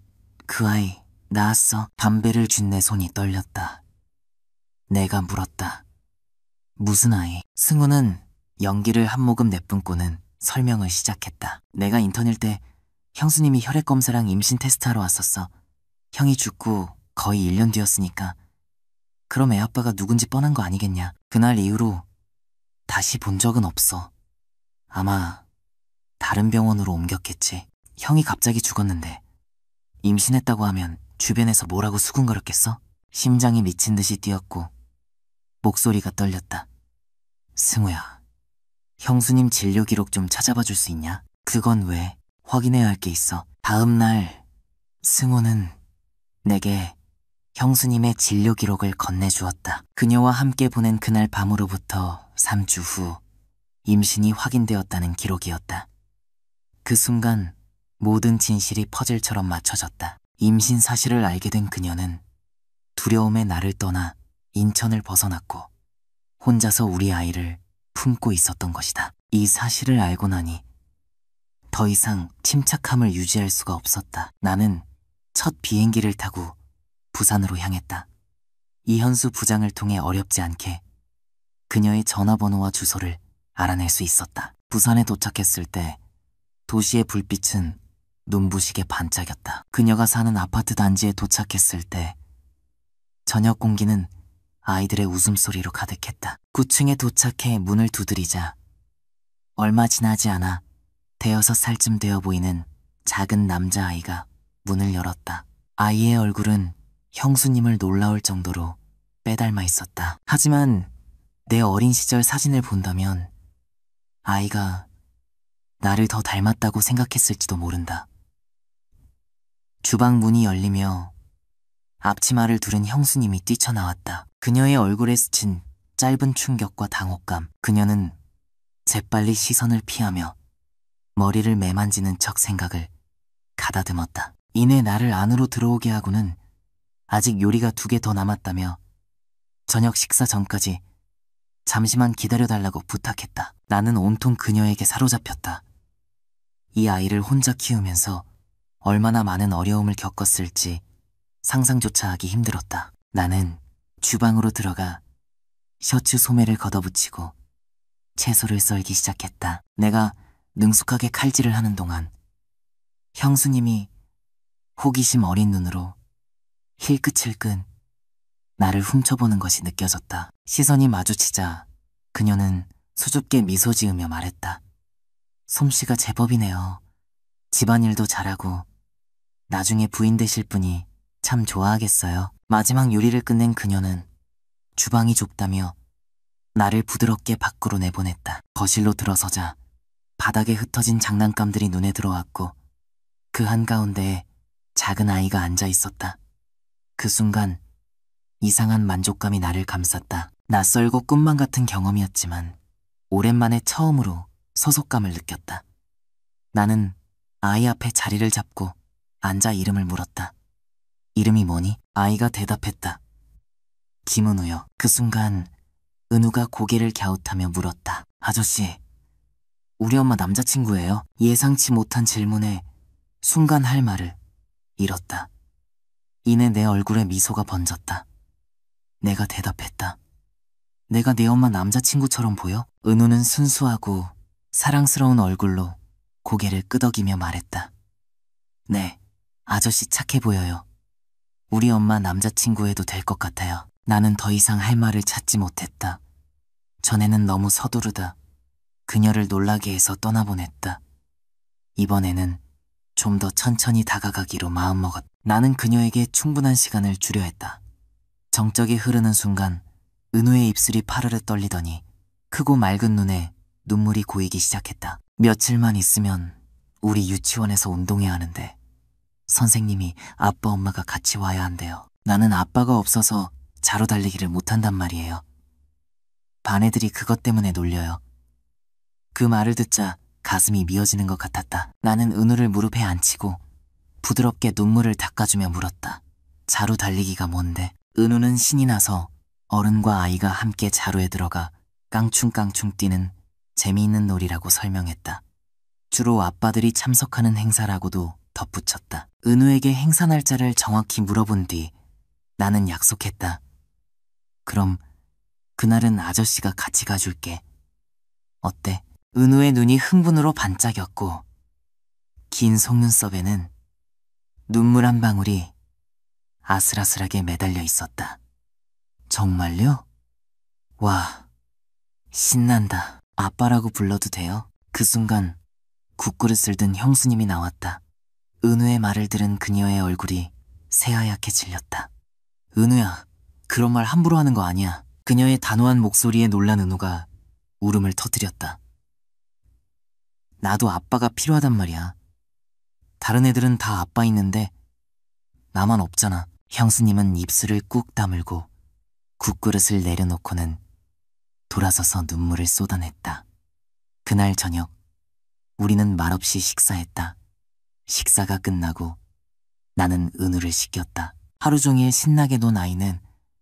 그 아이 낳았어. 담배를 쥔 내 손이 떨렸다. 내가 물었다. 무슨 아이? 승우는 연기를 한 모금 내뿜고는 설명을 시작했다. 내가 인턴일 때 형수님이 혈액 검사랑 임신 테스트하러 왔었어. 형이 죽고 거의 1년 뒤였으니까. 그럼 애 아빠가 누군지 뻔한 거 아니겠냐. 그날 이후로 다시 본 적은 없어. 아마 다른 병원으로 옮겼겠지. 형이 갑자기 죽었는데 임신했다고 하면 주변에서 뭐라고 수군거렸겠어? 심장이 미친 듯이 뛰었고 목소리가 떨렸다. 승우야, 형수님 진료 기록 좀 찾아봐 줄 수 있냐? 그건 왜? 확인해야 할 게 있어. 다음 날 승우는 내게 형수님의 진료 기록을 건네주었다. 그녀와 함께 보낸 그날 밤으로부터 3주 후 임신이 확인되었다는 기록이었다. 그 순간 모든 진실이 퍼즐처럼 맞춰졌다. 임신 사실을 알게 된 그녀는 두려움에 나를 떠나 인천을 벗어났고 혼자서 우리 아이를 품고 있었던 것이다. 이 사실을 알고 나니 더 이상 침착함을 유지할 수가 없었다. 나는 첫 비행기를 타고 부산으로 향했다. 이현수 부장을 통해 어렵지 않게 그녀의 전화번호와 주소를 알아낼 수 있었다. 부산에 도착했을 때 도시의 불빛은 눈부시게 반짝였다. 그녀가 사는 아파트 단지에 도착했을 때 저녁 공기는 아이들의 웃음소리로 가득했다. 9층에 도착해 문을 두드리자 얼마 지나지 않아 5살쯤 되어 보이는 작은 남자아이가 문을 열었다. 아이의 얼굴은 형수님을 놀라울 정도로 빼닮아 있었다. 하지만 내 어린 시절 사진을 본다면 아이가 나를 더 닮았다고 생각했을지도 모른다. 주방 문이 열리며 앞치마를 두른 형수님이 뛰쳐나왔다. 그녀의 얼굴에 스친 짧은 충격과 당혹감. 그녀는 재빨리 시선을 피하며 머리를 매만지는 척 생각을 가다듬었다. 이내 나를 안으로 들어오게 하고는 아직 요리가 2개 더 남았다며 저녁 식사 전까지 잠시만 기다려달라고 부탁했다. 나는 온통 그녀에게 사로잡혔다. 이 아이를 혼자 키우면서 얼마나 많은 어려움을 겪었을지 상상조차 하기 힘들었다. 나는 주방으로 들어가 셔츠 소매를 걷어붙이고 채소를 썰기 시작했다. 내가 능숙하게 칼질을 하는 동안 형수님이 호기심 어린 눈으로 힐끗힐끗 나를 훔쳐보는 것이 느껴졌다. 시선이 마주치자 그녀는 수줍게 미소 지으며 말했다. 솜씨가 제법이네요. 집안일도 잘하고 나중에 부인 되실 분이 참 좋아하겠어요. 마지막 요리를 끝낸 그녀는 주방이 좁다며 나를 부드럽게 밖으로 내보냈다. 거실로 들어서자 바닥에 흩어진 장난감들이 눈에 들어왔고 그 한가운데에 작은 아이가 앉아 있었다. 그 순간 이상한 만족감이 나를 감쌌다. 낯설고 꿈만 같은 경험이었지만 오랜만에 처음으로 소속감을 느꼈다. 나는 아이 앞에 자리를 잡고 앉아 이름을 물었다. 이름이 뭐니? 아이가 대답했다. 김은우요. 그 순간 은우가 고개를 갸웃하며 물었다. 아저씨, 우리 엄마 남자친구예요. 예상치 못한 질문에 순간 할 말을 잃었다. 이내 내 얼굴에 미소가 번졌다. 내가 대답했다. 내가 내 엄마 남자친구처럼 보여? 은우는 순수하고 사랑스러운 얼굴로 고개를 끄덕이며 말했다. 네, 아저씨 착해 보여요. 우리 엄마 남자친구 해도 될 것 같아요. 나는 더 이상 할 말을 찾지 못했다. 전에는 너무 서두르다 그녀를 놀라게 해서 떠나보냈다. 이번에는 좀 더 천천히 다가가기로 마음먹었다. 나는 그녀에게 충분한 시간을 주려 했다. 정적이 흐르는 순간 은우의 입술이 파르르 떨리더니 크고 맑은 눈에 눈물이 고이기 시작했다. 며칠만 있으면 우리 유치원에서 운동해야 하는데 선생님이 아빠 엄마가 같이 와야 한대요. 나는 아빠가 없어서 자로 달리기를 못한단 말이에요. 반 애들이 그것 때문에 놀려요. 그 말을 듣자 가슴이 미어지는 것 같았다. 나는 은우를 무릎에 앉히고 부드럽게 눈물을 닦아주며 물었다. 자루 달리기가 뭔데? 은우는 신이 나서 어른과 아이가 함께 자루에 들어가 깡충깡충 뛰는 재미있는 놀이라고 설명했다. 주로 아빠들이 참석하는 행사라고도 덧붙였다. 은우에게 행사 날짜를 정확히 물어본 뒤 나는 약속했다. 그럼 그날은 아저씨가 같이 가줄게. 어때? 은우의 눈이 흥분으로 반짝였고 긴 속눈썹에는 눈물 한 방울이 아슬아슬하게 매달려 있었다. 정말요? 와, 신난다. 아빠라고 불러도 돼요? 그 순간 국그릇을 든 형수님이 나왔다. 은우의 말을 들은 그녀의 얼굴이 새하얗게 질렸다. 은우야, 그런 말 함부로 하는 거 아니야. 그녀의 단호한 목소리에 놀란 은우가 울음을 터뜨렸다. 나도 아빠가 필요하단 말이야. 다른 애들은 다 아빠 있는데 나만 없잖아. 형수님은 입술을 꾹 다물고 국그릇을 내려놓고는 돌아서서 눈물을 쏟아냈다. 그날 저녁 우리는 말없이 식사했다. 식사가 끝나고 나는 은우를 씻겼다. 하루 종일 신나게 논 아이는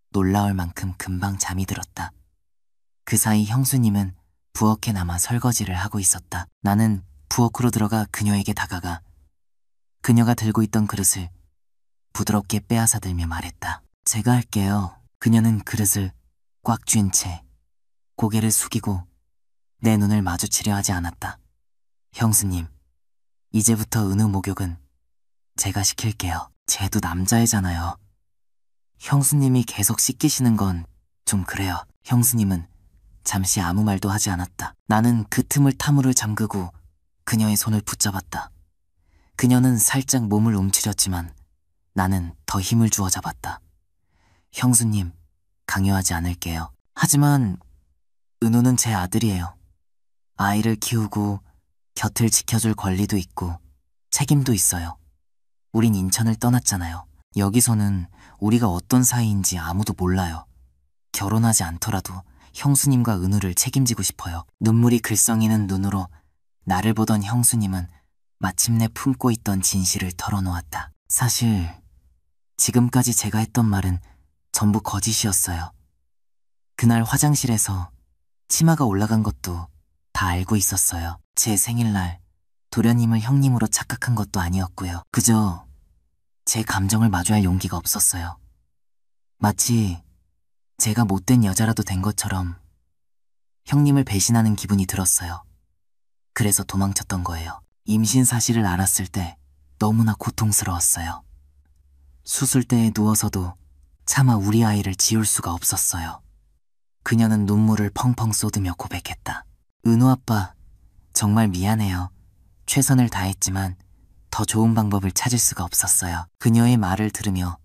놀라울 만큼 금방 잠이 들었다. 그 사이 형수님은 부엌에 남아 설거지를 하고 있었다. 나는 부엌으로 들어가 그녀에게 다가가 그녀가 들고 있던 그릇을 부드럽게 빼앗아들며 말했다. 제가 할게요. 그녀는 그릇을 꽉 쥔 채 고개를 숙이고 내 눈을 마주치려 하지 않았다. 형수님, 이제부터 은우 목욕은 제가 시킬게요. 쟤도 남자애잖아요. 형수님이 계속 씻기시는 건 좀 그래요. 형수님은 잠시 아무 말도 하지 않았다. 나는 그 틈을 탐으로 잠그고 그녀의 손을 붙잡았다. 그녀는 살짝 몸을 움츠렸지만 나는 더 힘을 주어 잡았다. 형수님, 강요하지 않을게요. 하지만 은우는 제 아들이에요. 아이를 키우고 곁을 지켜줄 권리도 있고 책임도 있어요. 우린 인천을 떠났잖아요. 여기서는 우리가 어떤 사이인지 아무도 몰라요. 결혼하지 않더라도 형수님과 은우를 책임지고 싶어요. 눈물이 글썽이는 눈으로 나를 보던 형수님은 마침내 품고 있던 진실을 털어놓았다. 사실 지금까지 제가 했던 말은 전부 거짓이었어요. 그날 화장실에서 치마가 올라간 것도 다 알고 있었어요. 제 생일날 도련님을 형님으로 착각한 것도 아니었고요. 그저 제 감정을 마주할 용기가 없었어요. 마치 제가 못된 여자라도 된 것처럼 형님을 배신하는 기분이 들었어요. 그래서 도망쳤던 거예요. 임신 사실을 알았을 때 너무나 고통스러웠어요. 수술대에 누워서도 차마 우리 아이를 지울 수가 없었어요. 그녀는 눈물을 펑펑 쏟으며 고백했다. 은우 아빠, 정말 미안해요. 최선을 다했지만 더 좋은 방법을 찾을 수가 없었어요. 그녀의 말을 들으며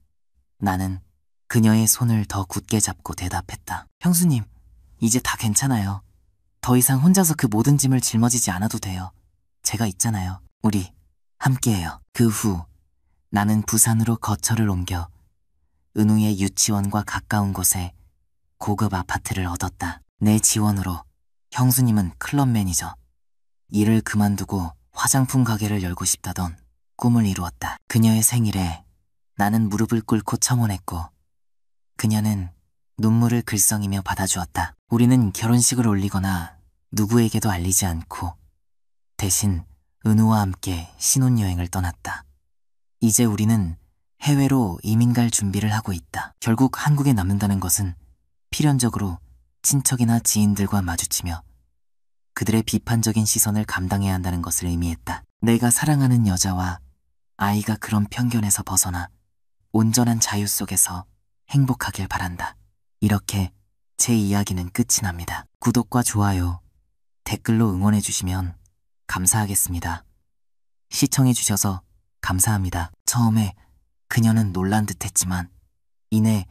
나는 그녀의 손을 더 굳게 잡고 대답했다. 형수님, 이제 다 괜찮아요. 더 이상 혼자서 그 모든 짐을 짊어지지 않아도 돼요. 제가 있잖아요. 우리 함께해요. 그 후 나는 부산으로 거처를 옮겨 은우의 유치원과 가까운 곳에 고급 아파트를 얻었다. 내 지원으로 형수님은 클럽 매니저, 일을 그만두고 화장품 가게를 열고 싶다던 꿈을 이루었다. 그녀의 생일에 나는 무릎을 꿇고 청혼했고 그녀는 눈물을 글썽이며 받아주었다. 우리는 결혼식을 올리거나 누구에게도 알리지 않고 대신 은우와 함께 신혼여행을 떠났다. 이제 우리는 해외로 이민 갈 준비를 하고 있다. 결국 한국에 남는다는 것은 필연적으로 친척이나 지인들과 마주치며 그들의 비판적인 시선을 감당해야 한다는 것을 의미했다. 내가 사랑하는 여자와 아이가 그런 편견에서 벗어나 온전한 자유 속에서 행복하길 바란다. 이렇게 제 이야기는 끝이 납니다. 구독과 좋아요, 댓글로 응원해주시면 감사하겠습니다. 시청해주셔서 감사합니다. 처음에 그녀는 놀란 듯했지만 이내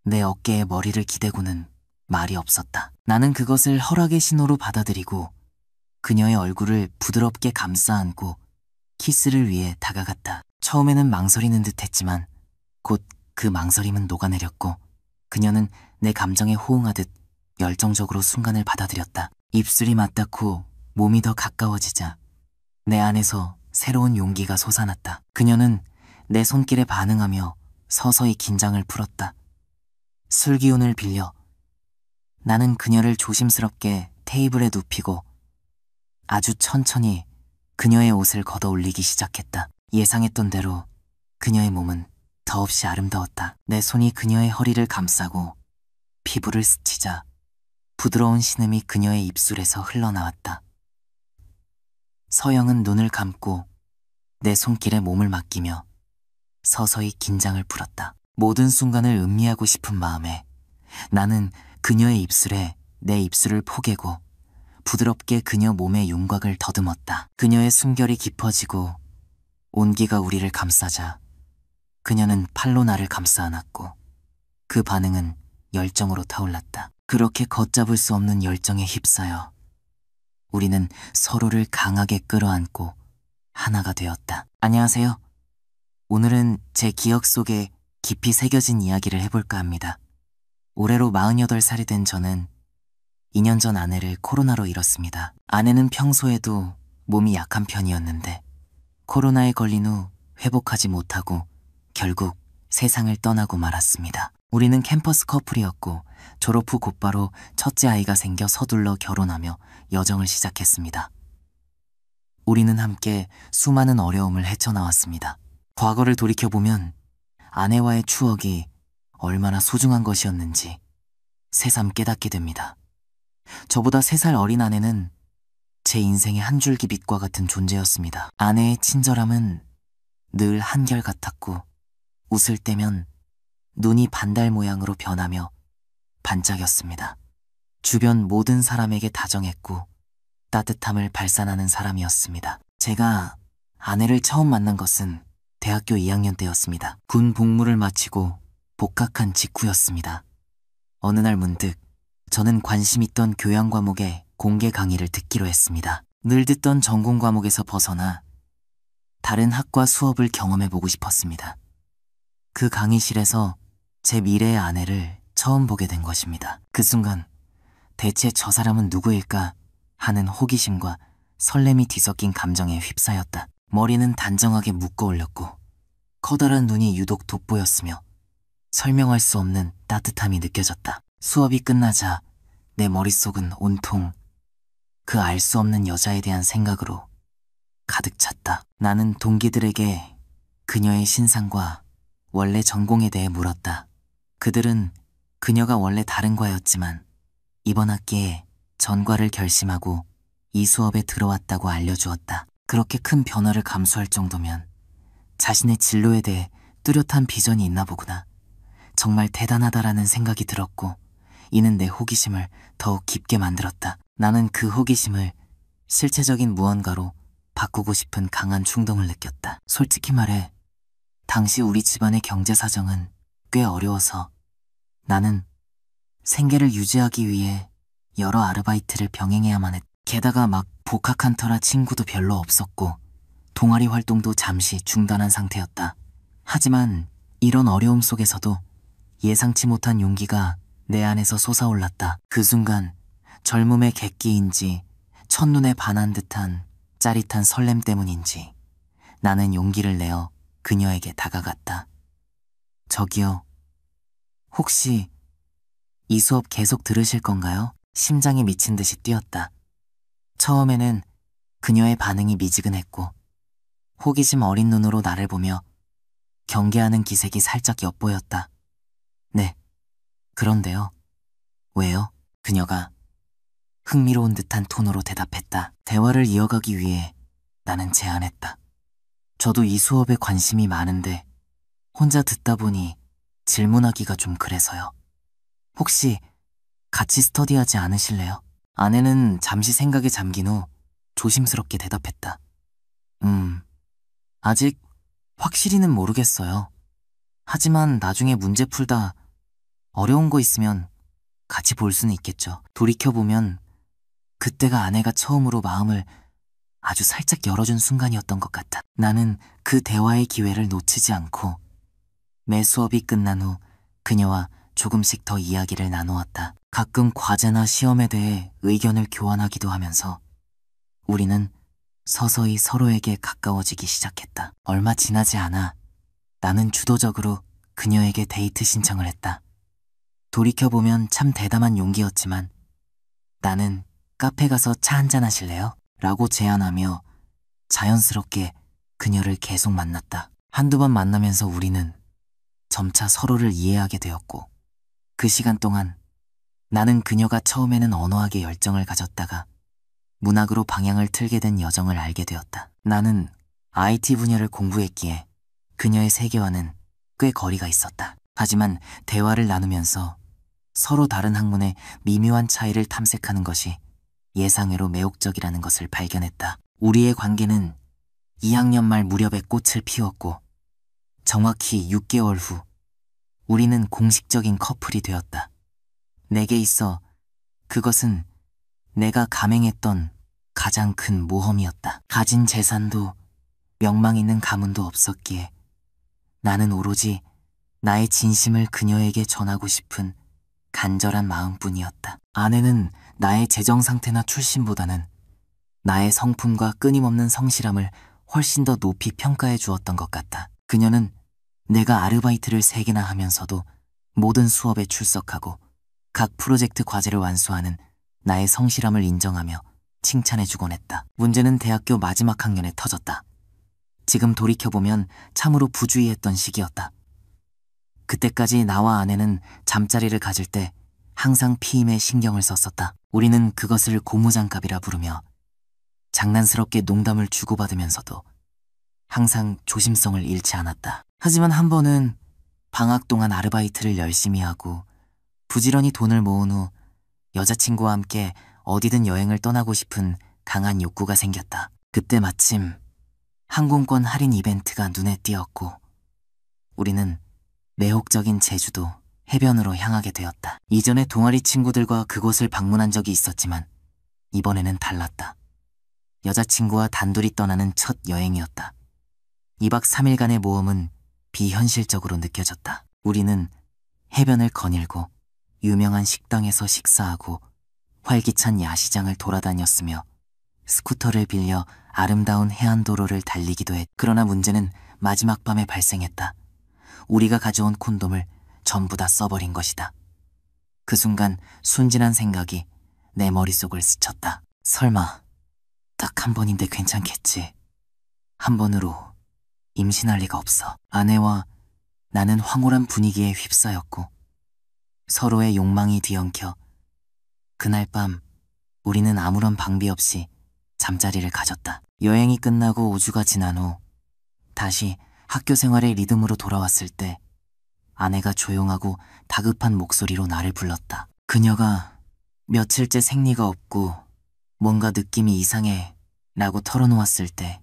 내 어깨에 머리를 기대고는 말이 없었다. 나는 그것을 허락의 신호로 받아들이고 그녀의 얼굴을 부드럽게 감싸 안고 키스를 위해 다가갔다. 처음에는 망설이는 듯했지만 곧 그 망설임은 녹아내렸고 그녀는 내 감정에 호응하듯 열정적으로 순간을 받아들였다. 입술이 맞닿고 몸이 더 가까워지자 내 안에서 새로운 용기가 솟아났다. 그녀는 내 손길에 반응하며 서서히 긴장을 풀었다. 술기운을 빌려 나는 그녀를 조심스럽게 테이블에 눕히고 아주 천천히 그녀의 옷을 걷어 올리기 시작했다. 예상했던 대로 그녀의 몸은 더없이 아름다웠다. 내 손이 그녀의 허리를 감싸고 피부를 스치자 부드러운 신음이 그녀의 입술에서 흘러나왔다. 서영은 눈을 감고 내 손길에 몸을 맡기며 서서히 긴장을 풀었다. 모든 순간을 음미하고 싶은 마음에 나는 그녀의 입술에 내 입술을 포개고 부드럽게 그녀 몸의 윤곽을 더듬었다. 그녀의 숨결이 깊어지고 온기가 우리를 감싸자 그녀는 팔로 나를 감싸 안았고 그 반응은 열정으로 타올랐다. 그렇게 걷잡을 수 없는 열정에 휩싸여 우리는 서로를 강하게 끌어안고 하나가 되었다. 안녕하세요. 오늘은 제 기억 속에 깊이 새겨진 이야기를 해볼까 합니다. 올해로 48살이 된 저는 2년 전 아내를 코로나로 잃었습니다. 아내는 평소에도 몸이 약한 편이었는데 코로나에 걸린 후 회복하지 못하고 결국 세상을 떠나고 말았습니다. 우리는 캠퍼스 커플이었고 졸업 후 곧바로 첫째 아이가 생겨 서둘러 결혼하며 여정을 시작했습니다. 우리는 함께 수많은 어려움을 헤쳐나왔습니다. 과거를 돌이켜보면 아내와의 추억이 얼마나 소중한 것이었는지 새삼 깨닫게 됩니다. 저보다 3살 어린 아내는 제 인생의 한 줄기 빛과 같은 존재였습니다. 아내의 친절함은 늘 한결같았고 웃을 때면 눈이 반달 모양으로 변하며 반짝였습니다. 주변 모든 사람에게 다정했고 따뜻함을 발산하는 사람이었습니다. 제가 아내를 처음 만난 것은 대학교 2학년 때였습니다. 군 복무를 마치고 복학한 직후였습니다. 어느 날 문득 저는 관심 있던 교양 과목의 공개 강의를 듣기로 했습니다. 늘 듣던 전공 과목에서 벗어나 다른 학과 수업을 경험해보고 싶었습니다. 그 강의실에서 제 미래의 아내를 처음 보게 된 것입니다. 그 순간 대체 저 사람은 누구일까 하는 호기심과 설렘이 뒤섞인 감정에 휩싸였다. 머리는 단정하게 묶어 올렸고 커다란 눈이 유독 돋보였으며 설명할 수 없는 따뜻함이 느껴졌다. 수업이 끝나자 내 머릿속은 온통 그 알 수 없는 여자에 대한 생각으로 가득 찼다. 나는 동기들에게 그녀의 신상과 원래 전공에 대해 물었다. 그들은 그녀가 원래 다른 과였지만 이번 학기에 전과를 결심하고 이 수업에 들어왔다고 알려주었다. 그렇게 큰 변화를 감수할 정도면 자신의 진로에 대해 뚜렷한 비전이 있나 보구나. 정말 대단하다라는 생각이 들었고 이는 내 호기심을 더욱 깊게 만들었다. 나는 그 호기심을 실체적인 무언가로 바꾸고 싶은 강한 충동을 느꼈다. 솔직히 말해 당시 우리 집안의 경제 사정은 꽤 어려워서 나는 생계를 유지하기 위해 여러 아르바이트를 병행해야만 했다. 게다가 막 복학한 터라 친구도 별로 없었고 동아리 활동도 잠시 중단한 상태였다. 하지만 이런 어려움 속에서도 예상치 못한 용기가 내 안에서 솟아올랐다. 그 순간 젊음의 객기인지 첫눈에 반한 듯한 짜릿한 설렘 때문인지 나는 용기를 내어 그녀에게 다가갔다. 저기요, 혹시 이 수업 계속 들으실 건가요? 심장이 미친 듯이 뛰었다. 처음에는 그녀의 반응이 미지근했고 호기심 어린 눈으로 나를 보며 경계하는 기색이 살짝 엿보였다. 네, 그런데요. 왜요? 그녀가 흥미로운 듯한 톤으로 대답했다. 대화를 이어가기 위해 나는 제안했다. 저도 이 수업에 관심이 많은데 혼자 듣다 보니 질문하기가 좀 그래서요. 혹시 같이 스터디하지 않으실래요? 아내는 잠시 생각에 잠긴 후 조심스럽게 대답했다. 아직 확실히는 모르겠어요. 하지만 나중에 문제 풀다 어려운 거 있으면 같이 볼 수는 있겠죠. 돌이켜보면 그때가 아내가 처음으로 마음을 아주 살짝 열어준 순간이었던 것 같아. 나는 그 대화의 기회를 놓치지 않고 매 수업이 끝난 후 그녀와 조금씩 더 이야기를 나누었다. 가끔 과제나 시험에 대해 의견을 교환하기도 하면서 우리는 서서히 서로에게 가까워지기 시작했다. 얼마 지나지 않아 나는 주도적으로 그녀에게 데이트 신청을 했다. 돌이켜보면 참 대담한 용기였지만 나는 카페 가서 차 한잔 하실래요? 라고 제안하며 자연스럽게 그녀를 계속 만났다. 한두 번 만나면서 우리는 점차 서로를 이해하게 되었고, 그 시간 동안 나는 그녀가 처음에는 언어학에 열정을 가졌다가 문학으로 방향을 틀게 된 여정을 알게 되었다. 나는 IT 분야를 공부했기에 그녀의 세계와는 꽤 거리가 있었다. 하지만 대화를 나누면서 서로 다른 학문의 미묘한 차이를 탐색하는 것이 예상외로 매혹적이라는 것을 발견했다. 우리의 관계는 2학년 말 무렵에 꽃을 피웠고 정확히 6개월 후 우리는 공식적인 커플이 되었다. 내게 있어 그것은 내가 감행했던 가장 큰 모험이었다. 가진 재산도 명망 있는 가문도 없었기에 나는 오로지 나의 진심을 그녀에게 전하고 싶은 간절한 마음뿐이었다. 아내는 나의 재정 상태나 출신보다는 나의 성품과 끊임없는 성실함을 훨씬 더 높이 평가해 주었던 것 같다. 그녀는 내가 아르바이트를 3개나 하면서도 모든 수업에 출석하고 각 프로젝트 과제를 완수하는 나의 성실함을 인정하며 칭찬해주곤 했다. 문제는 대학교 마지막 학년에 터졌다. 지금 돌이켜보면 참으로 부주의했던 시기였다. 그때까지 나와 아내는 잠자리를 가질 때 항상 피임에 신경을 썼었다. 우리는 그것을 고무장갑이라 부르며 장난스럽게 농담을 주고받으면서도 항상 조심성을 잃지 않았다. 하지만 한 번은 방학 동안 아르바이트를 열심히 하고 부지런히 돈을 모은 후 여자친구와 함께 어디든 여행을 떠나고 싶은 강한 욕구가 생겼다. 그때 마침 항공권 할인 이벤트가 눈에 띄었고 우리는 매혹적인 제주도 해변으로 향하게 되었다. 이전에 동아리 친구들과 그곳을 방문한 적이 있었지만 이번에는 달랐다. 여자친구와 단둘이 떠나는 첫 여행이었다. 2박 3일간의 모험은 비현실적으로 느껴졌다. 우리는 해변을 거닐고 유명한 식당에서 식사하고 활기찬 야시장을 돌아다녔으며 스쿠터를 빌려 아름다운 해안도로를 달리기도 했. 그러나 문제는 마지막 밤에 발생했다. 우리가 가져온 콘돔을 전부 다 써버린 것이다. 그 순간 순진한 생각이 내 머릿속을 스쳤다. 설마 딱 한 번인데 괜찮겠지. 한 번으로 임신할 리가 없어. 아내와 나는 황홀한 분위기에 휩싸였고 서로의 욕망이 뒤엉켜 그날 밤 우리는 아무런 방비 없이 잠자리를 가졌다. 여행이 끝나고 5주가 지난 후 다시 학교 생활의 리듬으로 돌아왔을 때 아내가 조용하고 다급한 목소리로 나를 불렀다. 그녀가 며칠째 생리가 없고 뭔가 느낌이 이상해 라고 털어놓았을 때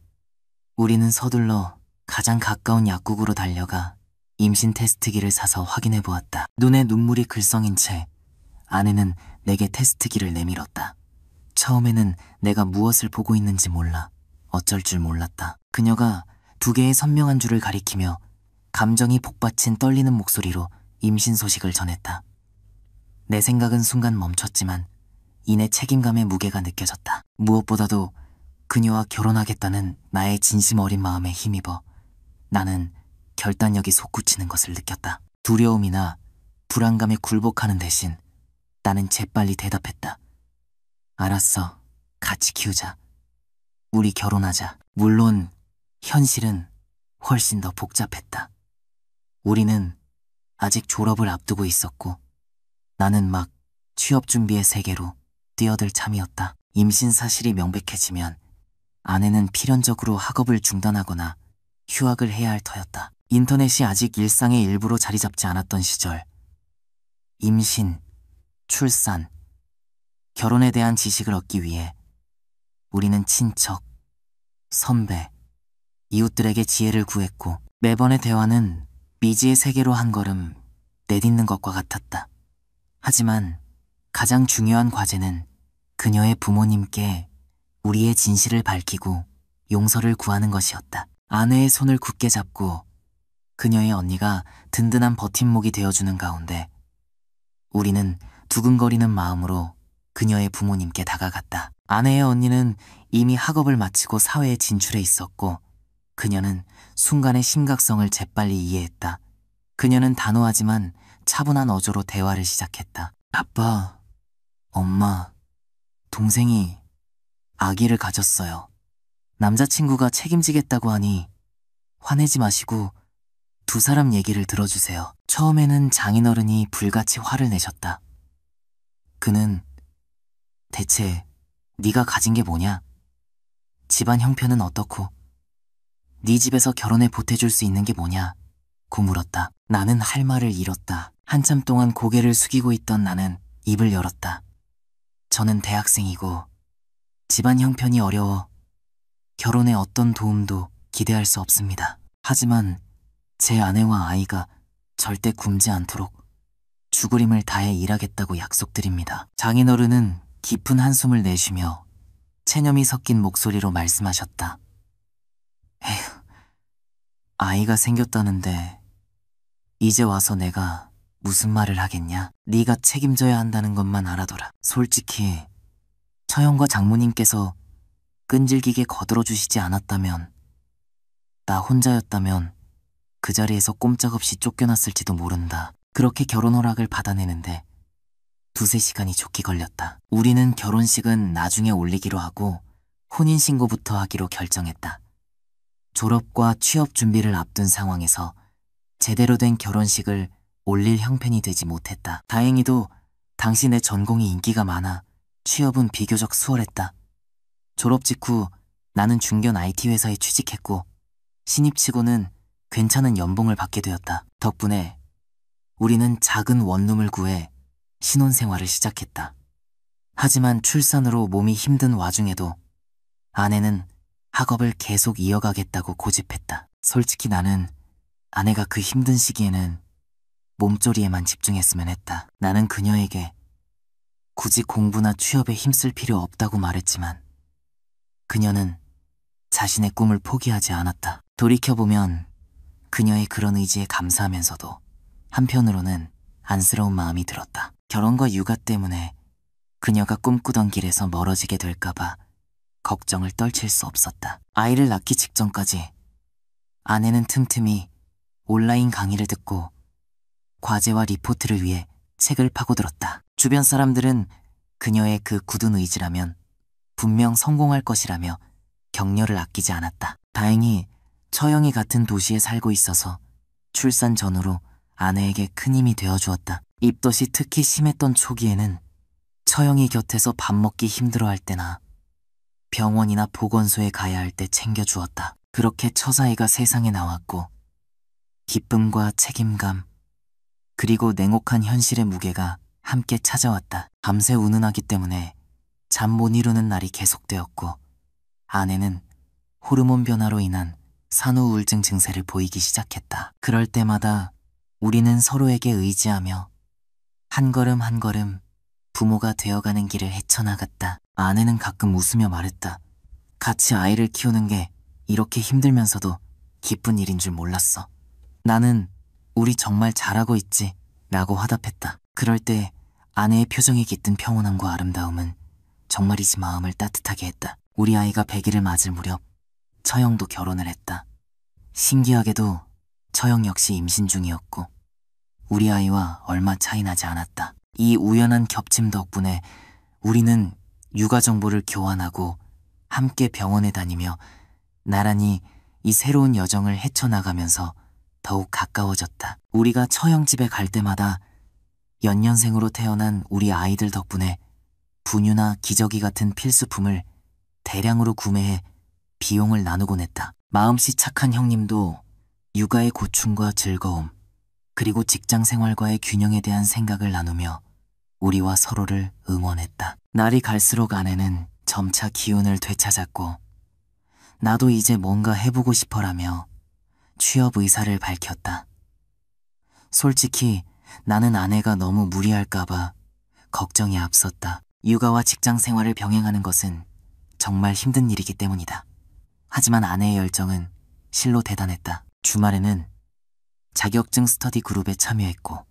우리는 서둘러 가장 가까운 약국으로 달려가 임신 테스트기를 사서 확인해 보았다. 눈에 눈물이 글썽인 채 아내는 내게 테스트기를 내밀었다. 처음에는 내가 무엇을 보고 있는지 몰라 어쩔 줄 몰랐다. 그녀가 2개의 선명한 줄을 가리키며 감정이 복받친 떨리는 목소리로 임신 소식을 전했다. 내 생각은 순간 멈췄지만 이내 책임감의 무게가 느껴졌다. 무엇보다도 그녀와 결혼하겠다는 나의 진심 어린 마음에 힘입어 나는 결단력이 솟구치는 것을 느꼈다. 두려움이나 불안감에 굴복하는 대신 나는 재빨리 대답했다. 알았어. 같이 키우자. 우리 결혼하자. 물론 현실은 훨씬 더 복잡했다. 우리는 아직 졸업을 앞두고 있었고 나는 막 취업 준비의 세계로 뛰어들 참이었다. 임신 사실이 명백해지면 아내는 필연적으로 학업을 중단하거나 휴학을 해야 할 터였다. 인터넷이 아직 일상의 일부로 자리 잡지 않았던 시절 임신, 출산, 결혼에 대한 지식을 얻기 위해 우리는 친척, 선배, 이웃들에게 지혜를 구했고 매번의 대화는 미지의 세계로 한 걸음 내딛는 것과 같았다. 하지만 가장 중요한 과제는 그녀의 부모님께 우리의 진실을 밝히고 용서를 구하는 것이었다. 아내의 손을 굳게 잡고 그녀의 언니가 든든한 버팀목이 되어주는 가운데 우리는 두근거리는 마음으로 그녀의 부모님께 다가갔다. 아내의 언니는 이미 학업을 마치고 사회에 진출해 있었고 그녀는 순간의 심각성을 재빨리 이해했다. 그녀는 단호하지만 차분한 어조로 대화를 시작했다. 아빠, 엄마, 동생이 아기를 가졌어요. 남자친구가 책임지겠다고 하니 화내지 마시고 두 사람 얘기를 들어주세요. 처음에는 장인어른이 불같이 화를 내셨다. 그는 대체 네가 가진 게 뭐냐? 집안 형편은 어떻고 네 집에서 결혼에 보태줄 수 있는 게 뭐냐? 고 물었다. 나는 할 말을 잃었다. 한참 동안 고개를 숙이고 있던 나는 입을 열었다. 저는 대학생이고 집안 형편이 어려워 결혼에 어떤 도움도 기대할 수 없습니다. 하지만 제 아내와 아이가 절대 굶지 않도록 죽을 힘을 다해 일하겠다고 약속드립니다. 장인어른은 깊은 한숨을 내쉬며 체념이 섞인 목소리로 말씀하셨다. 에휴, 아이가 생겼다는데 이제 와서 내가 무슨 말을 하겠냐? 네가 책임져야 한다는 것만 알아둬라. 솔직히 처형과 장모님께서 끈질기게 거들어주시지 않았다면, 나 혼자였다면 그 자리에서 꼼짝없이 쫓겨났을지도 모른다. 그렇게 결혼 허락을 받아내는데 두세 시간이 좋게 걸렸다. 우리는 결혼식은 나중에 올리기로 하고 혼인신고부터 하기로 결정했다. 졸업과 취업 준비를 앞둔 상황에서 제대로 된 결혼식을 올릴 형편이 되지 못했다. 다행히도 당시 내 전공이 인기가 많아 취업은 비교적 수월했다. 졸업 직후 나는 중견 IT 회사에 취직했고 신입치고는 괜찮은 연봉을 받게 되었다. 덕분에 우리는 작은 원룸을 구해 신혼생활을 시작했다. 하지만 출산으로 몸이 힘든 와중에도 아내는 학업을 계속 이어가겠다고 고집했다. 솔직히 나는 아내가 그 힘든 시기에는 몸조리에만 집중했으면 했다. 나는 그녀에게 굳이 공부나 취업에 힘쓸 필요 없다고 말했지만 그녀는 자신의 꿈을 포기하지 않았다. 돌이켜보면 그녀의 그런 의지에 감사하면서도 한편으로는 안쓰러운 마음이 들었다. 결혼과 육아 때문에 그녀가 꿈꾸던 길에서 멀어지게 될까봐 걱정을 떨칠 수 없었다. 아이를 낳기 직전까지 아내는 틈틈이 온라인 강의를 듣고 과제와 리포트를 위해 책을 파고들었다. 주변 사람들은 그녀의 그 굳은 의지라면 분명 성공할 것이라며 격려를 아끼지 않았다. 다행히 처형이 같은 도시에 살고 있어서 출산 전후로 아내에게 큰 힘이 되어주었다. 입덧이 특히 심했던 초기에는 처형이 곁에서 밥 먹기 힘들어할 때나 병원이나 보건소에 가야 할 때 챙겨주었다. 그렇게 처자애가 세상에 나왔고 기쁨과 책임감 그리고 냉혹한 현실의 무게가 함께 찾아왔다. 밤새 운운하기 때문에 잠 못 이루는 날이 계속되었고 아내는 호르몬 변화로 인한 산후 우울증 증세를 보이기 시작했다. 그럴 때마다 우리는 서로에게 의지하며 한 걸음 한 걸음 부모가 되어가는 길을 헤쳐나갔다. 아내는 가끔 웃으며 말했다. 같이 아이를 키우는 게 이렇게 힘들면서도 기쁜 일인 줄 몰랐어. 나는 우리 정말 잘하고 있지 라고 화답했다. 그럴 때 아내의 표정이 깃든 평온함과 아름다움은 정말이지 마음을 따뜻하게 했다. 우리 아이가 100일을 맞을 무렵 처형도 결혼을 했다. 신기하게도 처형 역시 임신 중이었고 우리 아이와 얼마 차이 나지 않았다. 이 우연한 겹침 덕분에 우리는 육아 정보를 교환하고 함께 병원에 다니며 나란히 이 새로운 여정을 헤쳐나가면서 더욱 가까워졌다. 우리가 처형집에 갈 때마다 연년생으로 태어난 우리 아이들 덕분에 분유나 기저귀 같은 필수품을 대량으로 구매해 비용을 나누곤 했다. 마음씨 착한 형님도 육아의 고충과 즐거움 그리고 직장 생활과의 균형에 대한 생각을 나누며 우리와 서로를 응원했다. 날이 갈수록 아내는 점차 기운을 되찾았고 나도 이제 뭔가 해보고 싶어라며 취업 의사를 밝혔다. 솔직히 나는 아내가 너무 무리할까봐 걱정이 앞섰다. 육아와 직장 생활을 병행하는 것은 정말 힘든 일이기 때문이다. 하지만 아내의 열정은 실로 대단했다. 주말에는 자격증 스터디 그룹에 참여했고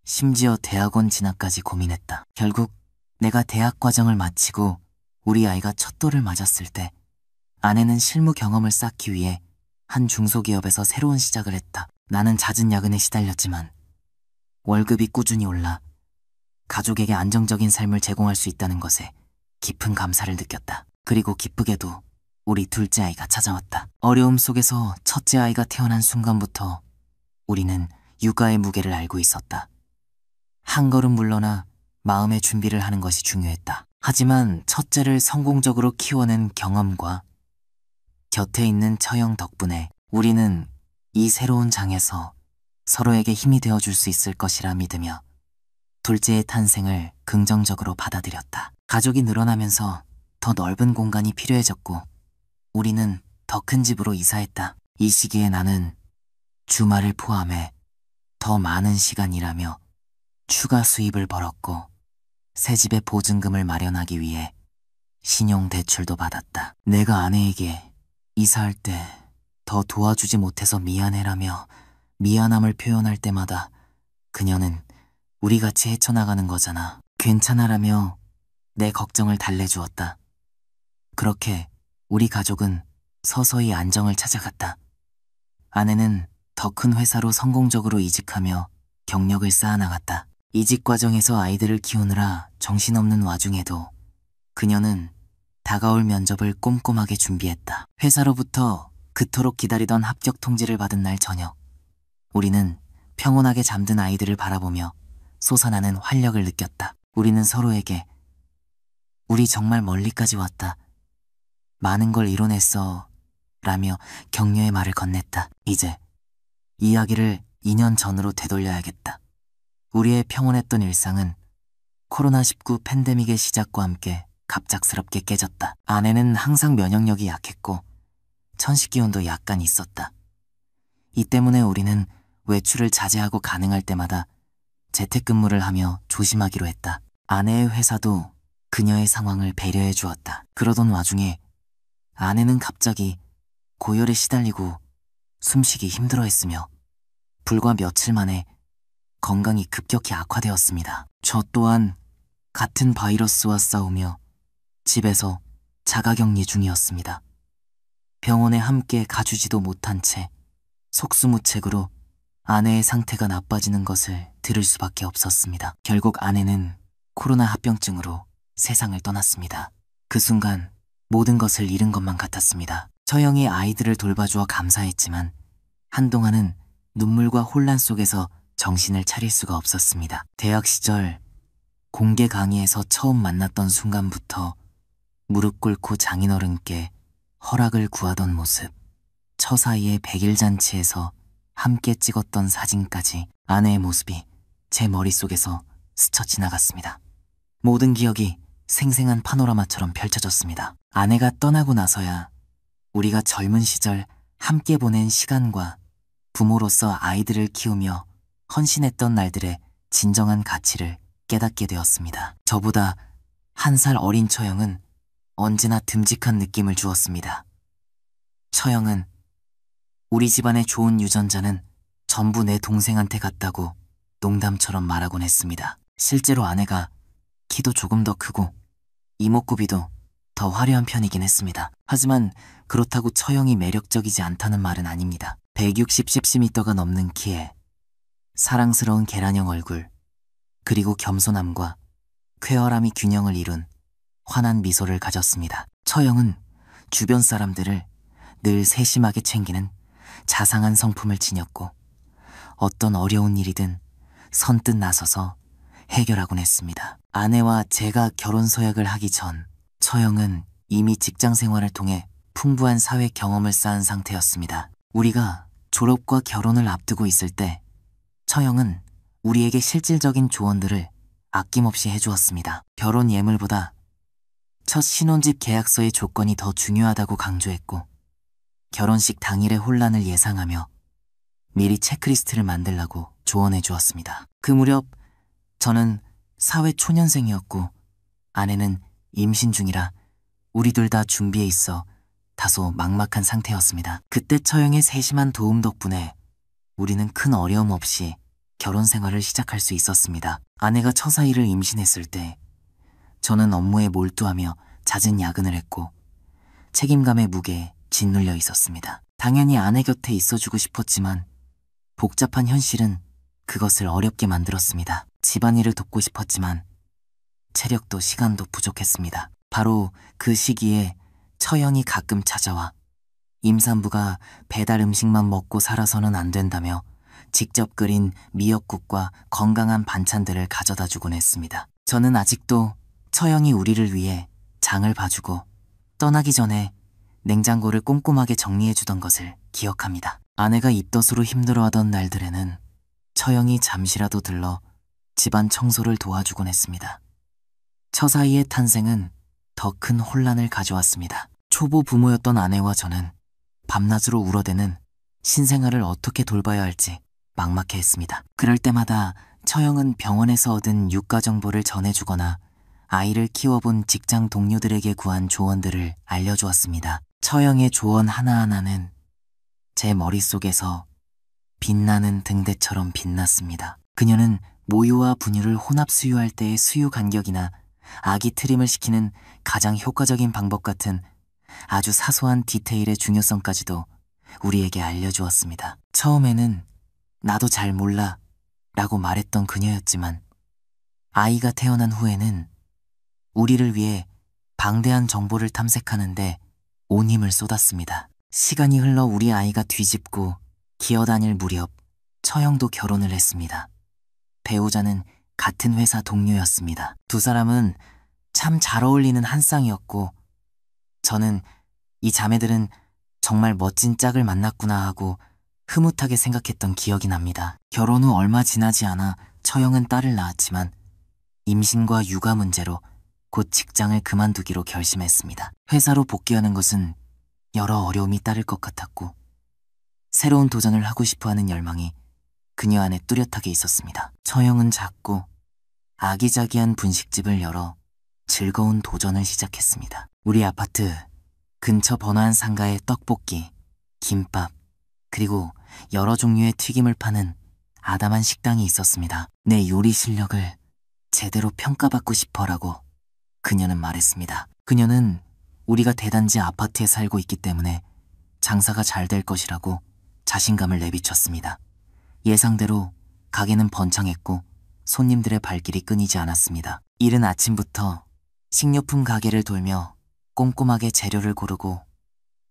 심지어 대학원 진학까지 고민했다. 결국 내가 대학 과정을 마치고 우리 아이가 첫 돌을 맞았을 때 아내는 실무 경험을 쌓기 위해 한 중소기업에서 새로운 시작을 했다. 나는 잦은 야근에 시달렸지만 월급이 꾸준히 올라 가족에게 안정적인 삶을 제공할 수 있다는 것에 깊은 감사를 느꼈다. 그리고 기쁘게도 우리 둘째 아이가 찾아왔다. 어려움 속에서 첫째 아이가 태어난 순간부터 우리는 육아의 무게를 알고 있었다. 한 걸음 물러나 마음의 준비를 하는 것이 중요했다. 하지만 첫째를 성공적으로 키워낸 경험과 곁에 있는 처형 덕분에 우리는 이 새로운 장에서 서로에게 힘이 되어줄 수 있을 것이라 믿으며 둘째의 탄생을 긍정적으로 받아들였다. 가족이 늘어나면서 더 넓은 공간이 필요해졌고 우리는 더 큰 집으로 이사했다. 이 시기에 나는 주말을 포함해 더 많은 시간 일하며 추가 수입을 벌었고 새 집의 보증금을 마련하기 위해 신용대출도 받았다. 내가 아내에게 이사할 때 더 도와주지 못해서 미안해라며 미안함을 표현할 때마다 그녀는 우리 같이 헤쳐나가는 거잖아. 괜찮아라며 내 걱정을 달래주었다. 그렇게 우리 가족은 서서히 안정을 찾아갔다. 아내는 더 큰 회사로 성공적으로 이직하며 경력을 쌓아나갔다. 이직 과정에서 아이들을 키우느라 정신없는 와중에도 그녀는 다가올 면접을 꼼꼼하게 준비했다. 회사로부터 그토록 기다리던 합격 통지를 받은 날 저녁, 우리는 평온하게 잠든 아이들을 바라보며 솟아나는 활력을 느꼈다. 우리는 서로에게 우리 정말 멀리까지 왔다. 많은 걸 이뤄냈어. 라며 격려의 말을 건넸다. 이제 이야기를 2년 전으로 되돌려야겠다. 우리의 평온했던 일상은 코로나19 팬데믹의 시작과 함께 갑작스럽게 깨졌다. 아내는 항상 면역력이 약했고 천식기운도 약간 있었다. 이 때문에 우리는 외출을 자제하고 가능할 때마다 재택근무를 하며 조심하기로 했다. 아내의 회사도 그녀의 상황을 배려해 주었다. 그러던 와중에 아내는 갑자기 고열에 시달리고 숨쉬기 힘들어했으며 불과 며칠 만에 건강이 급격히 악화되었습니다. 저 또한 같은 바이러스와 싸우며 집에서 자가격리 중이었습니다. 병원에 함께 가주지도 못한 채 속수무책으로 아내의 상태가 나빠지는 것을 들을 수밖에 없었습니다. 결국 아내는 코로나 합병증으로 세상을 떠났습니다. 그 순간 모든 것을 잃은 것만 같았습니다. 처형이 아이들을 돌봐주어 감사했지만 한동안은 눈물과 혼란 속에서 정신을 차릴 수가 없었습니다. 대학 시절 공개 강의에서 처음 만났던 순간부터 무릎 꿇고 장인어른께 허락을 구하던 모습, 처사이의 백일잔치에서 함께 찍었던 사진까지 아내의 모습이 제 머릿속에서 스쳐 지나갔습니다. 모든 기억이 생생한 파노라마처럼 펼쳐졌습니다. 아내가 떠나고 나서야 우리가 젊은 시절 함께 보낸 시간과 부모로서 아이들을 키우며 헌신했던 날들의 진정한 가치를 깨닫게 되었습니다. 저보다 1살 어린 처형은 언제나 듬직한 느낌을 주었습니다. 처형은 우리 집안의 좋은 유전자는 전부 내 동생한테 갔다고 농담처럼 말하곤 했습니다. 실제로 아내가 키도 조금 더 크고 이목구비도 더 화려한 편이긴 했습니다. 하지만 그렇다고 처형이 매력적이지 않다는 말은 아닙니다. 160cm가 넘는 키에 사랑스러운 계란형 얼굴, 그리고 겸손함과 쾌활함이 균형을 이룬 환한 미소를 가졌습니다. 처형은 주변 사람들을 늘 세심하게 챙기는 자상한 성품을 지녔고 어떤 어려운 일이든 선뜻 나서서 해결하곤 했습니다. 아내와 제가 결혼 서약을 하기 전 처형은 이미 직장 생활을 통해 풍부한 사회 경험을 쌓은 상태였습니다. 우리가 졸업과 결혼을 앞두고 있을 때 처형은 우리에게 실질적인 조언들을 아낌없이 해주었습니다. 결혼 예물보다 첫 신혼집 계약서의 조건이 더 중요하다고 강조했고 결혼식 당일의 혼란을 예상하며 미리 체크리스트를 만들라고 조언해 주었습니다. 그 무렵 저는 사회 초년생이었고 아내는 임신 중이라 우리 둘 다 준비해 있어 다소 막막한 상태였습니다. 그때 처형의 세심한 도움 덕분에 우리는 큰 어려움 없이 결혼 생활을 시작할 수 있었습니다. 아내가 처사이를 임신했을 때 저는 업무에 몰두하며 잦은 야근을 했고 책임감의 무게에 짓눌려 있었습니다. 당연히 아내 곁에 있어주고 싶었지만 복잡한 현실은 그것을 어렵게 만들었습니다. 집안일을 돕고 싶었지만 체력도 시간도 부족했습니다. 바로 그 시기에 처형이 가끔 찾아와 임산부가 배달 음식만 먹고 살아서는 안 된다며 직접 끓인 미역국과 건강한 반찬들을 가져다 주곤 했습니다. 저는 아직도 처형이 우리를 위해 장을 봐주고 떠나기 전에 냉장고를 꼼꼼하게 정리해 주던 것을 기억합니다. 아내가 입덧으로 힘들어하던 날들에는 처형이 잠시라도 들러 집안 청소를 도와주곤 했습니다. 처사이의 탄생은 더 큰 혼란을 가져왔습니다. 초보 부모였던 아내와 저는 밤낮으로 울어대는 신생아를 어떻게 돌봐야 할지 막막해했습니다. 그럴 때마다 처형은 병원에서 얻은 육가 정보를 전해주거나 아이를 키워본 직장 동료들에게 구한 조언들을 알려주었습니다. 처형의 조언 하나하나는 제 머릿속에서 빛나는 등대처럼 빛났습니다. 그녀는 모유와 분유를 혼합 수유할 때의 수유 간격이나 아기 트림을 시키는 가장 효과적인 방법 같은 아주 사소한 디테일의 중요성까지도 우리에게 알려주었습니다. 처음에는 나도 잘 몰라 라고 말했던 그녀였지만 아이가 태어난 후에는 우리를 위해 방대한 정보를 탐색하는데 온 힘을 쏟았습니다. 시간이 흘러 우리 아이가 뒤집고 기어다닐 무렵 처형도 결혼을 했습니다. 배우자는 같은 회사 동료였습니다. 두 사람은 참 잘 어울리는 한 쌍이었고 저는 이 자매들은 정말 멋진 짝을 만났구나 하고 흐뭇하게 생각했던 기억이 납니다. 결혼 후 얼마 지나지 않아 처형은 딸을 낳았지만 임신과 육아 문제로 곧 직장을 그만두기로 결심했습니다. 회사로 복귀하는 것은 여러 어려움이 따를 것 같았고 새로운 도전을 하고 싶어하는 열망이 그녀 안에 뚜렷하게 있었습니다. 처형은 작고 아기자기한 분식집을 열어 즐거운 도전을 시작했습니다. 우리 아파트 근처 번화한 상가에 떡볶이, 김밥, 그리고 여러 종류의 튀김을 파는 아담한 식당이 있었습니다. 내 요리 실력을 제대로 평가받고 싶어라고 그녀는 말했습니다. 그녀는 우리가 대단지 아파트에 살고 있기 때문에 장사가 잘 될 것이라고 자신감을 내비쳤습니다. 예상대로 가게는 번창했고 손님들의 발길이 끊이지 않았습니다. 이른 아침부터 식료품 가게를 돌며 꼼꼼하게 재료를 고르고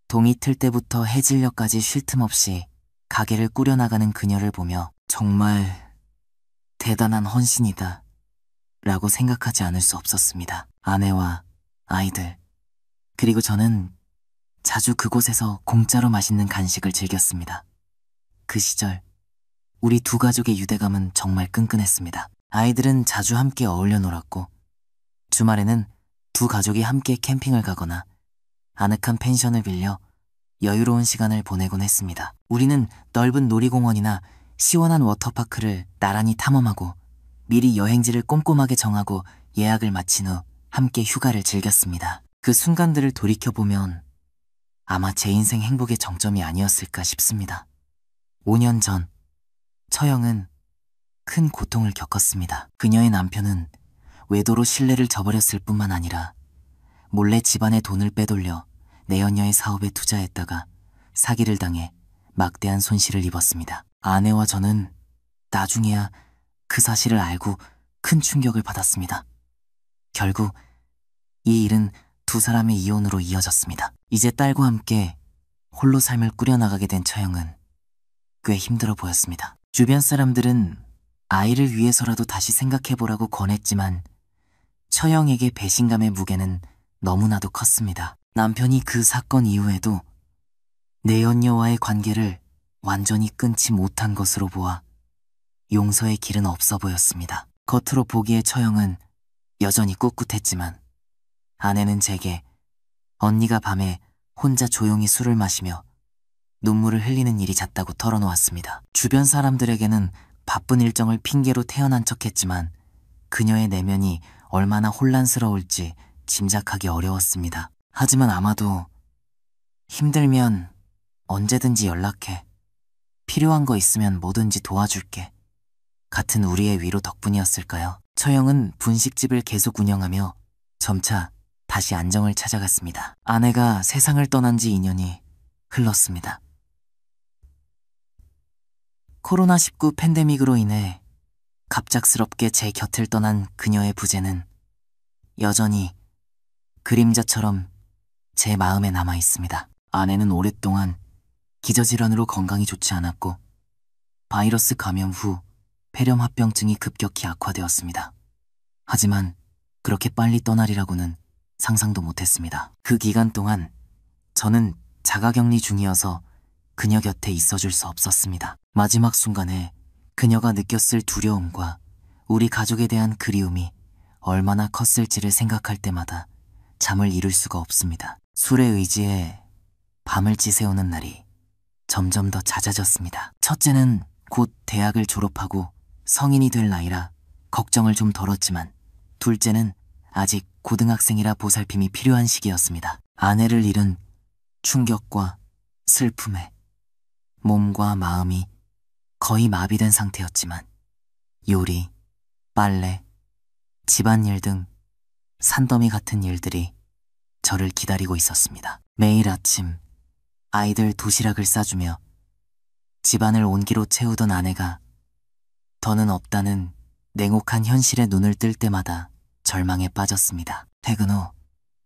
동이 틀 때부터 해질녘까지 쉴 틈 없이 가게를 꾸려나가는 그녀를 보며 정말 대단한 헌신이다 라고 생각하지 않을 수 없었습니다. 아내와 아이들 그리고 저는 자주 그곳에서 공짜로 맛있는 간식을 즐겼습니다. 그 시절 우리 두 가족의 유대감은 정말 끈끈했습니다. 아이들은 자주 함께 어울려 놀았고 주말에는 두 가족이 함께 캠핑을 가거나 아늑한 펜션을 빌려 여유로운 시간을 보내곤 했습니다. 우리는 넓은 놀이공원이나 시원한 워터파크를 나란히 탐험하고 미리 여행지를 꼼꼼하게 정하고 예약을 마친 후 함께 휴가를 즐겼습니다. 그 순간들을 돌이켜보면 아마 제 인생 행복의 정점이 아니었을까 싶습니다. 5년 전 처형은 큰 고통을 겪었습니다. 그녀의 남편은 외도로 신뢰를 저버렸을 뿐만 아니라 몰래 집안의 돈을 빼돌려 내연녀의 사업에 투자했다가 사기를 당해 막대한 손실을 입었습니다. 아내와 저는 나중에야 그 사실을 알고 큰 충격을 받았습니다. 결국 이 일은 두 사람의 이혼으로 이어졌습니다. 이제 딸과 함께 홀로 삶을 꾸려나가게 된 처형은 꽤 힘들어 보였습니다. 주변 사람들은 아이를 위해서라도 다시 생각해보라고 권했지만 처형에게 배신감의 무게는 너무나도 컸습니다. 남편이 그 사건 이후에도 내연녀와의 관계를 완전히 끊지 못한 것으로 보아 용서의 길은 없어 보였습니다. 겉으로 보기에 처형은 여전히 꿋꿋했지만 아내는 제게 언니가 밤에 혼자 조용히 술을 마시며 눈물을 흘리는 일이 잦다고 털어놓았습니다. 주변 사람들에게는 바쁜 일정을 핑계로 태어난 척했지만 그녀의 내면이 얼마나 혼란스러울지 짐작하기 어려웠습니다. 하지만 아마도 힘들면 언제든지 연락해. 필요한 거 있으면 뭐든지 도와줄게. 같은 우리의 위로 덕분이었을까요? 처형은 분식집을 계속 운영하며 점차 다시 안정을 찾아갔습니다. 아내가 세상을 떠난 지 2년이 흘렀습니다. 코로나19 팬데믹으로 인해 갑작스럽게 제 곁을 떠난 그녀의 부재는 여전히 그림자처럼 제 마음에 남아 있습니다. 아내는 오랫동안 기저질환으로 건강이 좋지 않았고 바이러스 감염 후 폐렴합병증이 급격히 악화되었습니다. 하지만 그렇게 빨리 떠나리라고는 상상도 못했습니다. 그 기간 동안 저는 자가격리 중이어서 그녀 곁에 있어줄 수 없었습니다. 마지막 순간에 그녀가 느꼈을 두려움과 우리 가족에 대한 그리움이 얼마나 컸을지를 생각할 때마다 잠을 이룰 수가 없습니다. 술에 의지해 밤을 지새우는 날이 점점 더 잦아졌습니다. 첫째는 곧 대학을 졸업하고 성인이 될 나이라 걱정을 좀 덜었지만 둘째는 아직 고등학생이라 보살핌이 필요한 시기였습니다. 아내를 잃은 충격과 슬픔에 몸과 마음이 거의 마비된 상태였지만 요리, 빨래, 집안일 등 산더미 같은 일들이 저를 기다리고 있었습니다. 매일 아침 아이들 도시락을 싸주며 집안을 온기로 채우던 아내가 더는 없다는 냉혹한 현실에 눈을 뜰 때마다 절망에 빠졌습니다. 퇴근 후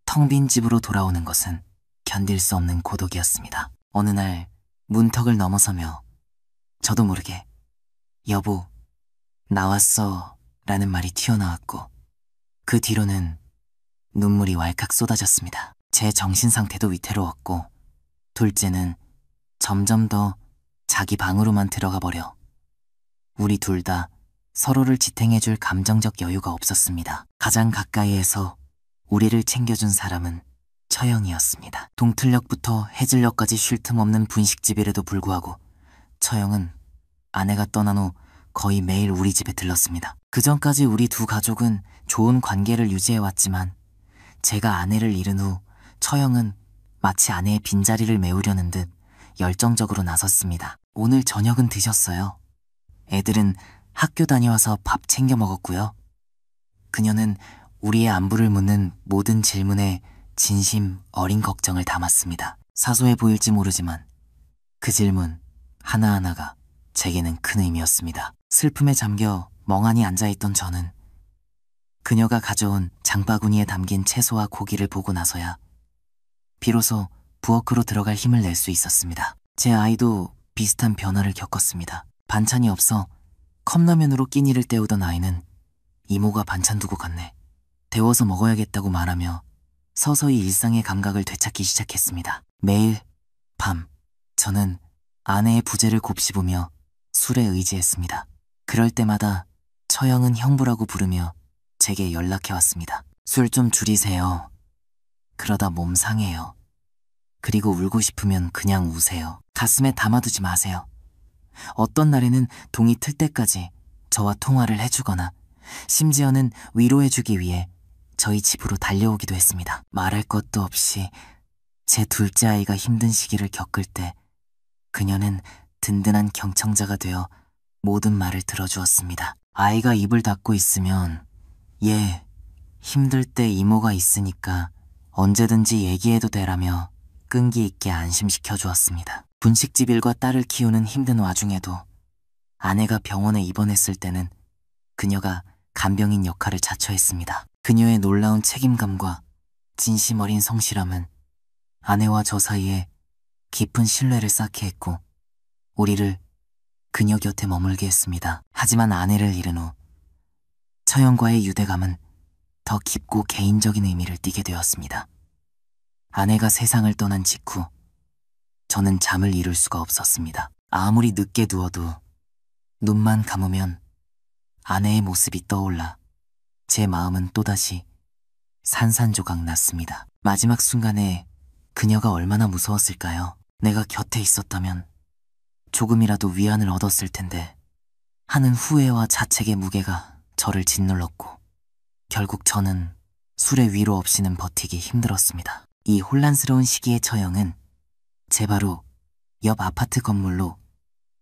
텅 빈 집으로 돌아오는 것은 견딜 수 없는 고독이었습니다. 어느 날 문턱을 넘어서며 저도 모르게 여보, 나왔어 라는 말이 튀어나왔고 그 뒤로는 눈물이 왈칵 쏟아졌습니다. 제 정신 상태도 위태로웠고 둘째는 점점 더 자기 방으로만 들어가 버려 우리 둘 다 서로를 지탱해줄 감정적 여유가 없었습니다. 가장 가까이에서 우리를 챙겨준 사람은 처형이었습니다. 동틀역부터 해질녘까지 쉴 틈 없는 분식집이라도 불구하고 처형은 아내가 떠난 후 거의 매일 우리 집에 들렀습니다. 그전까지 우리 두 가족은 좋은 관계를 유지해왔지만 제가 아내를 잃은 후 처형은 마치 아내의 빈자리를 메우려는 듯 열정적으로 나섰습니다. 오늘 저녁은 드셨어요? 애들은 학교 다녀와서 밥 챙겨 먹었고요. 그녀는 우리의 안부를 묻는 모든 질문에 진심 어린 걱정을 담았습니다. 사소해 보일지 모르지만 그 질문 하나하나가 제게는 큰 의미였습니다. 슬픔에 잠겨 멍하니 앉아있던 저는 그녀가 가져온 장바구니에 담긴 채소와 고기를 보고 나서야 비로소 부엌으로 들어갈 힘을 낼 수 있었습니다. 제 아이도 비슷한 변화를 겪었습니다. 반찬이 없어 컵라면으로 끼니를 때우던 아이는 이모가 반찬 두고 갔네. 데워서 먹어야겠다고 말하며 서서히 일상의 감각을 되찾기 시작했습니다. 매일 밤 저는 아내의 부재를 곱씹으며 술에 의지했습니다. 그럴 때마다 처형은 형부라고 부르며 제게 연락해왔습니다. 술 좀 줄이세요. 그러다 몸 상해요. 그리고 울고 싶으면 그냥 우세요. 가슴에 담아두지 마세요. 어떤 날에는 동이 틀 때까지 저와 통화를 해주거나 심지어는 위로해주기 위해 저희 집으로 달려오기도 했습니다. 말할 것도 없이 제 둘째 아이가 힘든 시기를 겪을 때 그녀는 든든한 경청자가 되어 모든 말을 들어주었습니다. 아이가 입을 닫고 있으면 얘 힘들 때 이모가 있으니까 언제든지 얘기해도 되라며 끈기 있게 안심시켜 주었습니다. 분식집 일과 딸을 키우는 힘든 와중에도 아내가 병원에 입원했을 때는 그녀가 간병인 역할을 자처했습니다. 그녀의 놀라운 책임감과 진심 어린 성실함은 아내와 저 사이에 깊은 신뢰를 쌓게 했고 우리를 그녀 곁에 머물게 했습니다. 하지만 아내를 잃은 후 처형과의 유대감은 더 깊고 개인적인 의미를 띠게 되었습니다. 아내가 세상을 떠난 직후 저는 잠을 이룰 수가 없었습니다. 아무리 늦게 누워도 눈만 감으면 아내의 모습이 떠올라 제 마음은 또다시 산산조각 났습니다. 마지막 순간에 그녀가 얼마나 무서웠을까요? 내가 곁에 있었다면 조금이라도 위안을 얻었을 텐데 하는 후회와 자책의 무게가 저를 짓눌렀고 결국 저는 술의 위로 없이는 버티기 힘들었습니다. 이 혼란스러운 시기의 처형은 제 바로 옆 아파트 건물로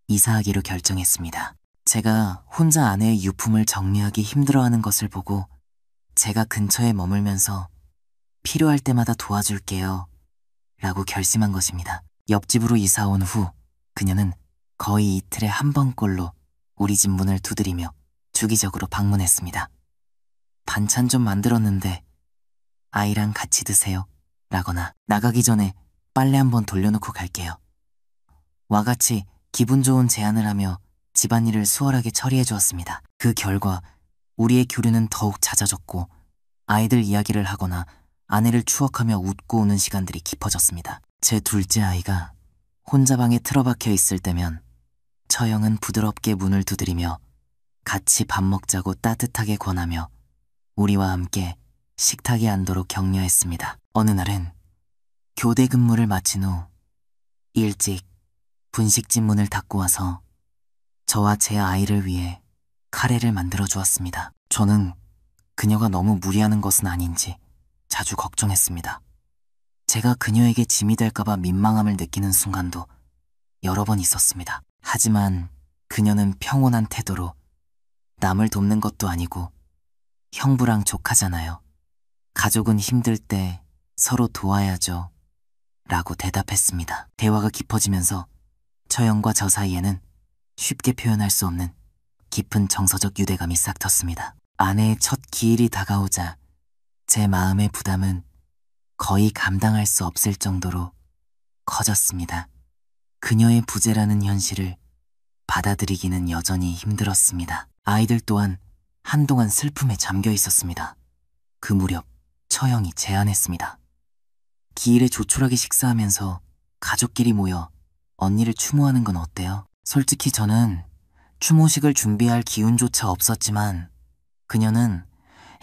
이사하기로 결정했습니다. 제가 혼자 아내의 유품을 정리하기 힘들어하는 것을 보고 제가 근처에 머물면서 필요할 때마다 도와줄게요 라고 결심한 것입니다. 옆집으로 이사 온 후 그녀는 거의 이틀에 한 번꼴로 우리 집 문을 두드리며 주기적으로 방문했습니다. 반찬 좀 만들었는데 아이랑 같이 드세요. 라거나 나가기 전에 빨래 한번 돌려놓고 갈게요. 와 같이 기분 좋은 제안을 하며 집안일을 수월하게 처리해 주었습니다. 그 결과 우리의 교류는 더욱 잦아졌고 아이들 이야기를 하거나 아내를 추억하며 웃고 우는 시간들이 깊어졌습니다. 제 둘째 아이가 혼자 방에 틀어박혀 있을 때면 처형은 부드럽게 문을 두드리며 같이 밥 먹자고 따뜻하게 권하며 우리와 함께 식탁에 앉도록 격려했습니다. 어느 날은 교대 근무를 마친 후 일찍 분식집 문을 닫고 와서 저와 제 아이를 위해 카레를 만들어 주었습니다. 저는 그녀가 너무 무리하는 것은 아닌지 자주 걱정했습니다. 제가 그녀에게 짐이 될까봐 민망함을 느끼는 순간도 여러 번 있었습니다. 하지만 그녀는 평온한 태도로 남을 돕는 것도 아니고 형부랑 조카잖아요. 가족은 힘들 때 서로 도와야죠. 라고 대답했습니다. 대화가 깊어지면서 처형과 저 사이에는 쉽게 표현할 수 없는 깊은 정서적 유대감이 싹 텄습니다. 아내의 첫 기일이 다가오자 제 마음의 부담은 거의 감당할 수 없을 정도로 커졌습니다. 그녀의 부재라는 현실을 받아들이기는 여전히 힘들었습니다. 아이들 또한 한동안 슬픔에 잠겨 있었습니다. 그 무렵 처형이 제안했습니다. 기일에 조촐하게 식사하면서 가족끼리 모여 언니를 추모하는 건 어때요? 솔직히 저는 추모식을 준비할 기운조차 없었지만 그녀는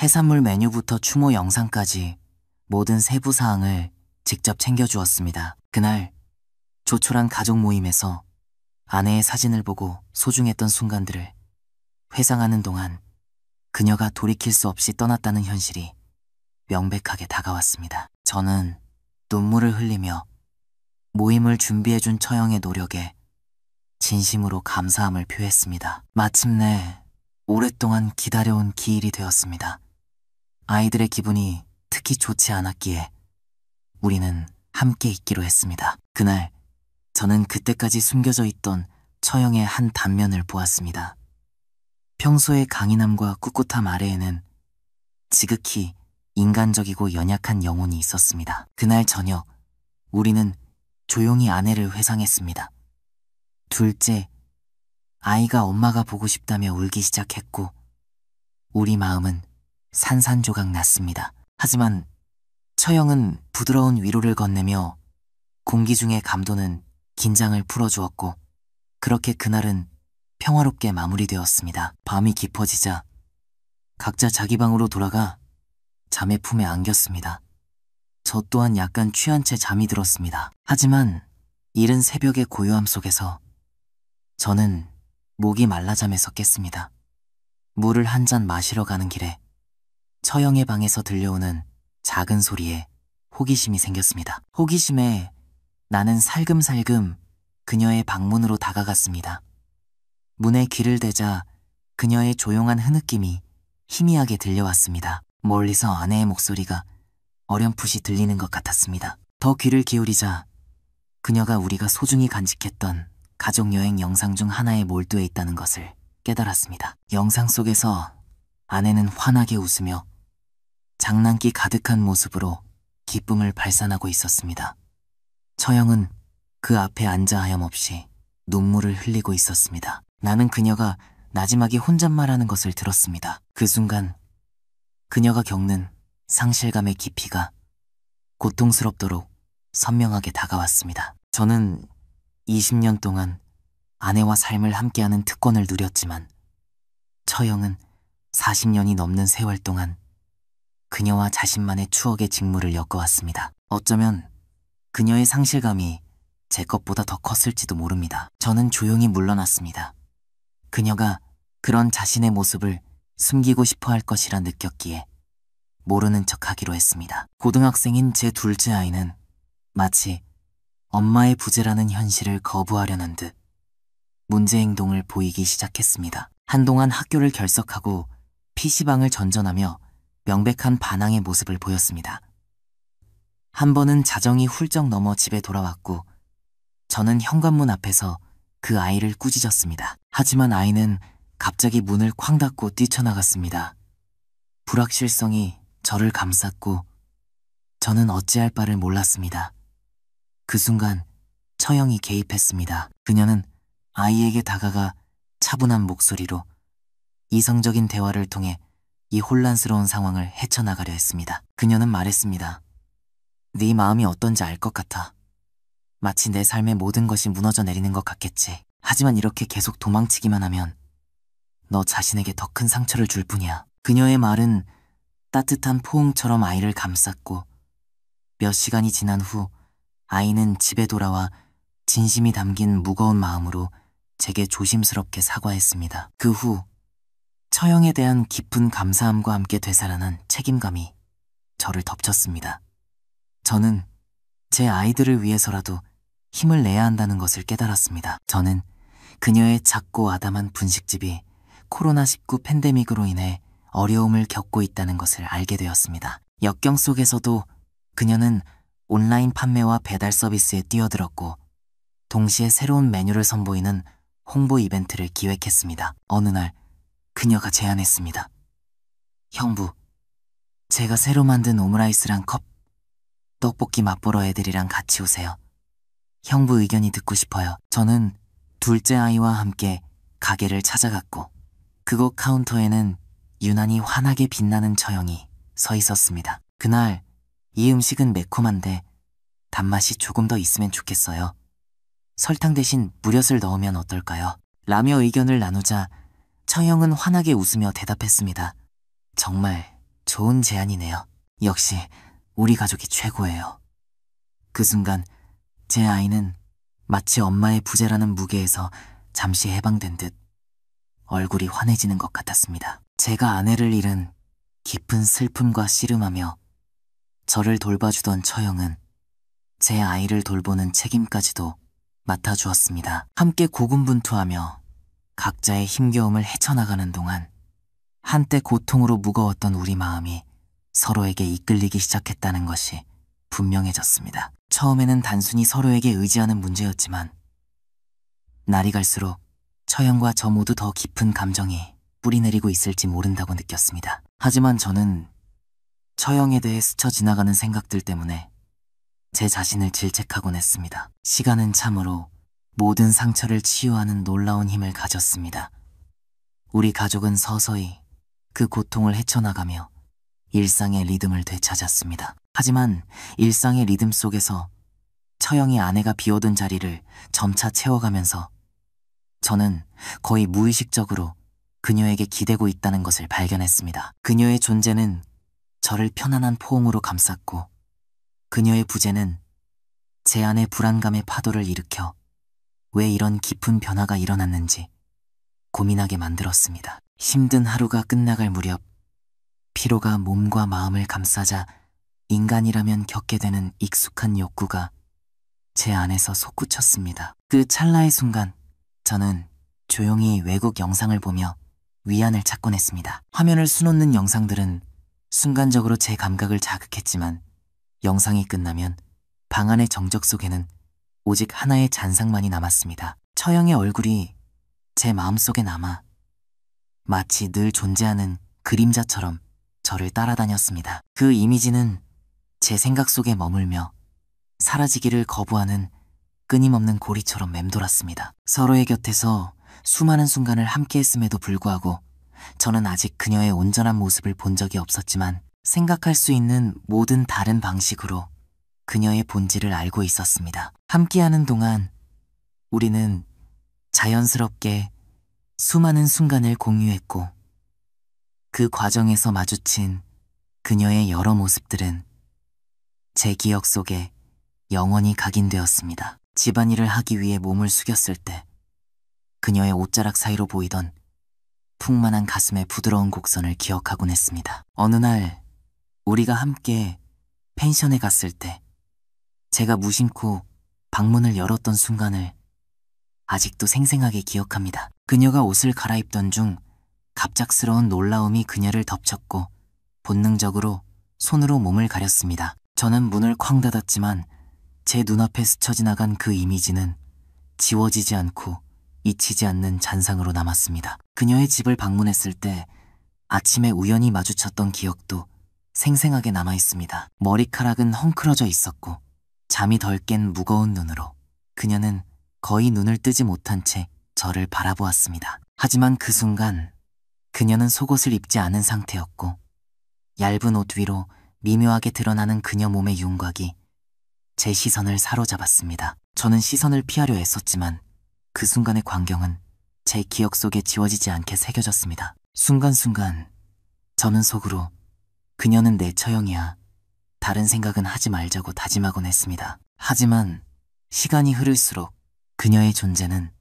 해산물 메뉴부터 추모 영상까지 모든 세부 사항을 직접 챙겨주었습니다. 그날 조촐한 가족 모임에서 아내의 사진을 보고 소중했던 순간들을 회상하는 동안 그녀가 돌이킬 수 없이 떠났다는 현실이 명백하게 다가왔습니다. 저는 눈물을 흘리며 모임을 준비해준 처형의 노력에 진심으로 감사함을 표했습니다. 마침내 오랫동안 기다려온 기일이 되었습니다. 아이들의 기분이 특히 좋지 않았기에 우리는 함께 있기로 했습니다. 그날 저는 그때까지 숨겨져 있던 처형의 한 단면을 보았습니다. 평소의 강인함과 꿋꿋함 아래에는 지극히 인간적이고 연약한 영혼이 있었습니다. 그날 저녁 우리는 조용히 아내를 회상했습니다. 둘째, 아이가 엄마가 보고 싶다며 울기 시작했고 우리 마음은 산산조각 났습니다. 하지만 처형은 부드러운 위로를 건네며 공기 중의 감도는 긴장을 풀어주었고 그렇게 그날은 평화롭게 마무리되었습니다. 밤이 깊어지자 각자 자기 방으로 돌아가 자매 품에 안겼습니다. 저 또한 약간 취한 채 잠이 들었습니다. 하지만 이른 새벽의 고요함 속에서 저는 목이 말라 잠에서 깼습니다. 물을 한 잔 마시러 가는 길에 처형의 방에서 들려오는 작은 소리에 호기심이 생겼습니다. 호기심에 나는 살금살금 그녀의 방문으로 다가갔습니다. 문에 귀를 대자 그녀의 조용한 흐느낌이 희미하게 들려왔습니다. 멀리서 아내의 목소리가 어렴풋이 들리는 것 같았습니다. 더 귀를 기울이자 그녀가 우리가 소중히 간직했던 가족여행 영상 중 하나에 몰두해 있다는 것을 깨달았습니다. 영상 속에서 아내는 환하게 웃으며 장난기 가득한 모습으로 기쁨을 발산하고 있었습니다. 처형은 그 앞에 앉아 하염없이 눈물을 흘리고 있었습니다. 나는 그녀가 나지막이 혼잣말하는 것을 들었습니다. 그 순간 그녀가 겪는 상실감의 깊이가 고통스럽도록 선명하게 다가왔습니다. 저는 20년 동안 아내와 삶을 함께하는 특권을 누렸지만 처형은 40년이 넘는 세월 동안 그녀와 자신만의 추억의 직무를 엮어왔습니다. 어쩌면 그녀의 상실감이 제 것보다 더 컸을지도 모릅니다. 저는 조용히 물러났습니다. 그녀가 그런 자신의 모습을 숨기고 싶어 할 것이라 느꼈기에 모르는 척하기로 했습니다. 고등학생인 제 둘째 아이는 마치 엄마의 부재라는 현실을 거부하려는 듯 문제 행동을 보이기 시작했습니다. 한동안 학교를 결석하고 PC방을 전전하며 명백한 반항의 모습을 보였습니다. 한 번은 자정이 훌쩍 넘어 집에 돌아왔고 저는 현관문 앞에서 그 아이를 꾸짖었습니다. 하지만 아이는 갑자기 문을 쾅 닫고 뛰쳐나갔습니다. 불확실성이 저를 감쌌고 저는 어찌할 바를 몰랐습니다. 그 순간 처형이 개입했습니다. 그녀는 아이에게 다가가 차분한 목소리로 이성적인 대화를 통해 이 혼란스러운 상황을 헤쳐나가려 했습니다. 그녀는 말했습니다. 네 마음이 어떤지 알 것 같아. 마치 내 삶의 모든 것이 무너져 내리는 것 같겠지. 하지만 이렇게 계속 도망치기만 하면 너 자신에게 더 큰 상처를 줄 뿐이야. 그녀의 말은 따뜻한 포옹처럼 아이를 감쌌고 몇 시간이 지난 후 아이는 집에 돌아와 진심이 담긴 무거운 마음으로 제게 조심스럽게 사과했습니다. 그 후 처형에 대한 깊은 감사함과 함께 되살아난 책임감이 저를 덮쳤습니다. 저는 제 아이들을 위해서라도 힘을 내야 한다는 것을 깨달았습니다. 저는 그녀의 작고 아담한 분식집이 코로나19 팬데믹으로 인해 어려움을 겪고 있다는 것을 알게 되었습니다. 역경 속에서도 그녀는 온라인 판매와 배달 서비스에 뛰어들었고 동시에 새로운 메뉴를 선보이는 홍보 이벤트를 기획했습니다. 어느 날 그녀가 제안했습니다. 형부, 제가 새로 만든 오므라이스랑 컵, 떡볶이 맛보러 애들이랑 같이 오세요. 형부 의견이 듣고 싶어요. 저는 둘째 아이와 함께 가게를 찾아갔고 그곳 카운터에는 유난히 환하게 빛나는 처형이 서 있었습니다. 그날 이 음식은 매콤한데 단맛이 조금 더 있으면 좋겠어요. 설탕 대신 물엿을 넣으면 어떨까요? 라며 의견을 나누자 처형은 환하게 웃으며 대답했습니다. 정말 좋은 제안이네요. 역시 우리 가족이 최고예요. 그 순간 제 아이는 마치 엄마의 부재라는 무게에서 잠시 해방된 듯 얼굴이 환해지는 것 같았습니다. 제가 아내를 잃은 깊은 슬픔과 씨름하며 저를 돌봐주던 처형은 제 아이를 돌보는 책임까지도 맡아주었습니다. 함께 고군분투하며 각자의 힘겨움을 헤쳐나가는 동안 한때 고통으로 무거웠던 우리 마음이 서로에게 이끌리기 시작했다는 것이 분명해졌습니다. 처음에는 단순히 서로에게 의지하는 문제였지만 날이 갈수록 처형과 저 모두 더 깊은 감정이 뿌리내리고 있을지 모른다고 느꼈습니다. 하지만 저는 처형에 대해 스쳐 지나가는 생각들 때문에 제 자신을 질책하곤 했습니다. 시간은 참으로 모든 상처를 치유하는 놀라운 힘을 가졌습니다. 우리 가족은 서서히 그 고통을 헤쳐나가며 일상의 리듬을 되찾았습니다. 하지만 일상의 리듬 속에서 처형이 아내가 비워둔 자리를 점차 채워가면서 저는 거의 무의식적으로 그녀에게 기대고 있다는 것을 발견했습니다. 그녀의 존재는 저를 편안한 포옹으로 감쌌고 그녀의 부재는 제 안의 불안감의 파도를 일으켜 왜 이런 깊은 변화가 일어났는지 고민하게 만들었습니다. 힘든 하루가 끝나갈 무렵 피로가 몸과 마음을 감싸자 인간이라면 겪게 되는 익숙한 욕구가 제 안에서 솟구쳤습니다. 그 찰나의 순간 저는 조용히 외국 영상을 보며 위안을 찾곤 했습니다. 화면을 수놓는 영상들은 순간적으로 제 감각을 자극했지만 영상이 끝나면 방 안의 정적 속에는 오직 하나의 잔상만이 남았습니다. 처형의 얼굴이 제 마음속에 남아 마치 늘 존재하는 그림자처럼 저를 따라다녔습니다. 그 이미지는 제 생각 속에 머물며 사라지기를 거부하는 끊임없는 고리처럼 맴돌았습니다. 서로의 곁에서 수많은 순간을 함께했음에도 불구하고 저는 아직 그녀의 온전한 모습을 본 적이 없었지만 생각할 수 있는 모든 다른 방식으로 그녀의 본질을 알고 있었습니다. 함께하는 동안 우리는 자연스럽게 수많은 순간을 공유했고 그 과정에서 마주친 그녀의 여러 모습들은 제 기억 속에 영원히 각인되었습니다. 집안일을 하기 위해 몸을 숙였을 때 그녀의 옷자락 사이로 보이던 풍만한 가슴의 부드러운 곡선을 기억하곤 했습니다. 어느 날 우리가 함께 펜션에 갔을 때 제가 무심코 방문을 열었던 순간을 아직도 생생하게 기억합니다. 그녀가 옷을 갈아입던 중 갑작스러운 놀라움이 그녀를 덮쳤고 본능적으로 손으로 몸을 가렸습니다. 저는 문을 쾅 닫았지만 제 눈앞에 스쳐 지나간 그 이미지는 지워지지 않고 잊히지 않는 잔상으로 남았습니다. 그녀의 집을 방문했을 때 아침에 우연히 마주쳤던 기억도 생생하게 남아 있습니다. 머리카락은 헝클어져 있었고 잠이 덜 깬 무거운 눈으로 그녀는 거의 눈을 뜨지 못한 채 저를 바라보았습니다. 하지만 그 순간 그녀는 속옷을 입지 않은 상태였고 얇은 옷 위로 미묘하게 드러나는 그녀 몸의 윤곽이 제 시선을 사로잡았습니다. 저는 시선을 피하려 애썼지만 그 순간의 광경은 제 기억 속에 지워지지 않게 새겨졌습니다. 순간순간 저는 속으로 그녀는 내 처형이야. 다른 생각은 하지 말자고 다짐하곤 했습니다. 하지만 시간이 흐를수록 그녀의 존재는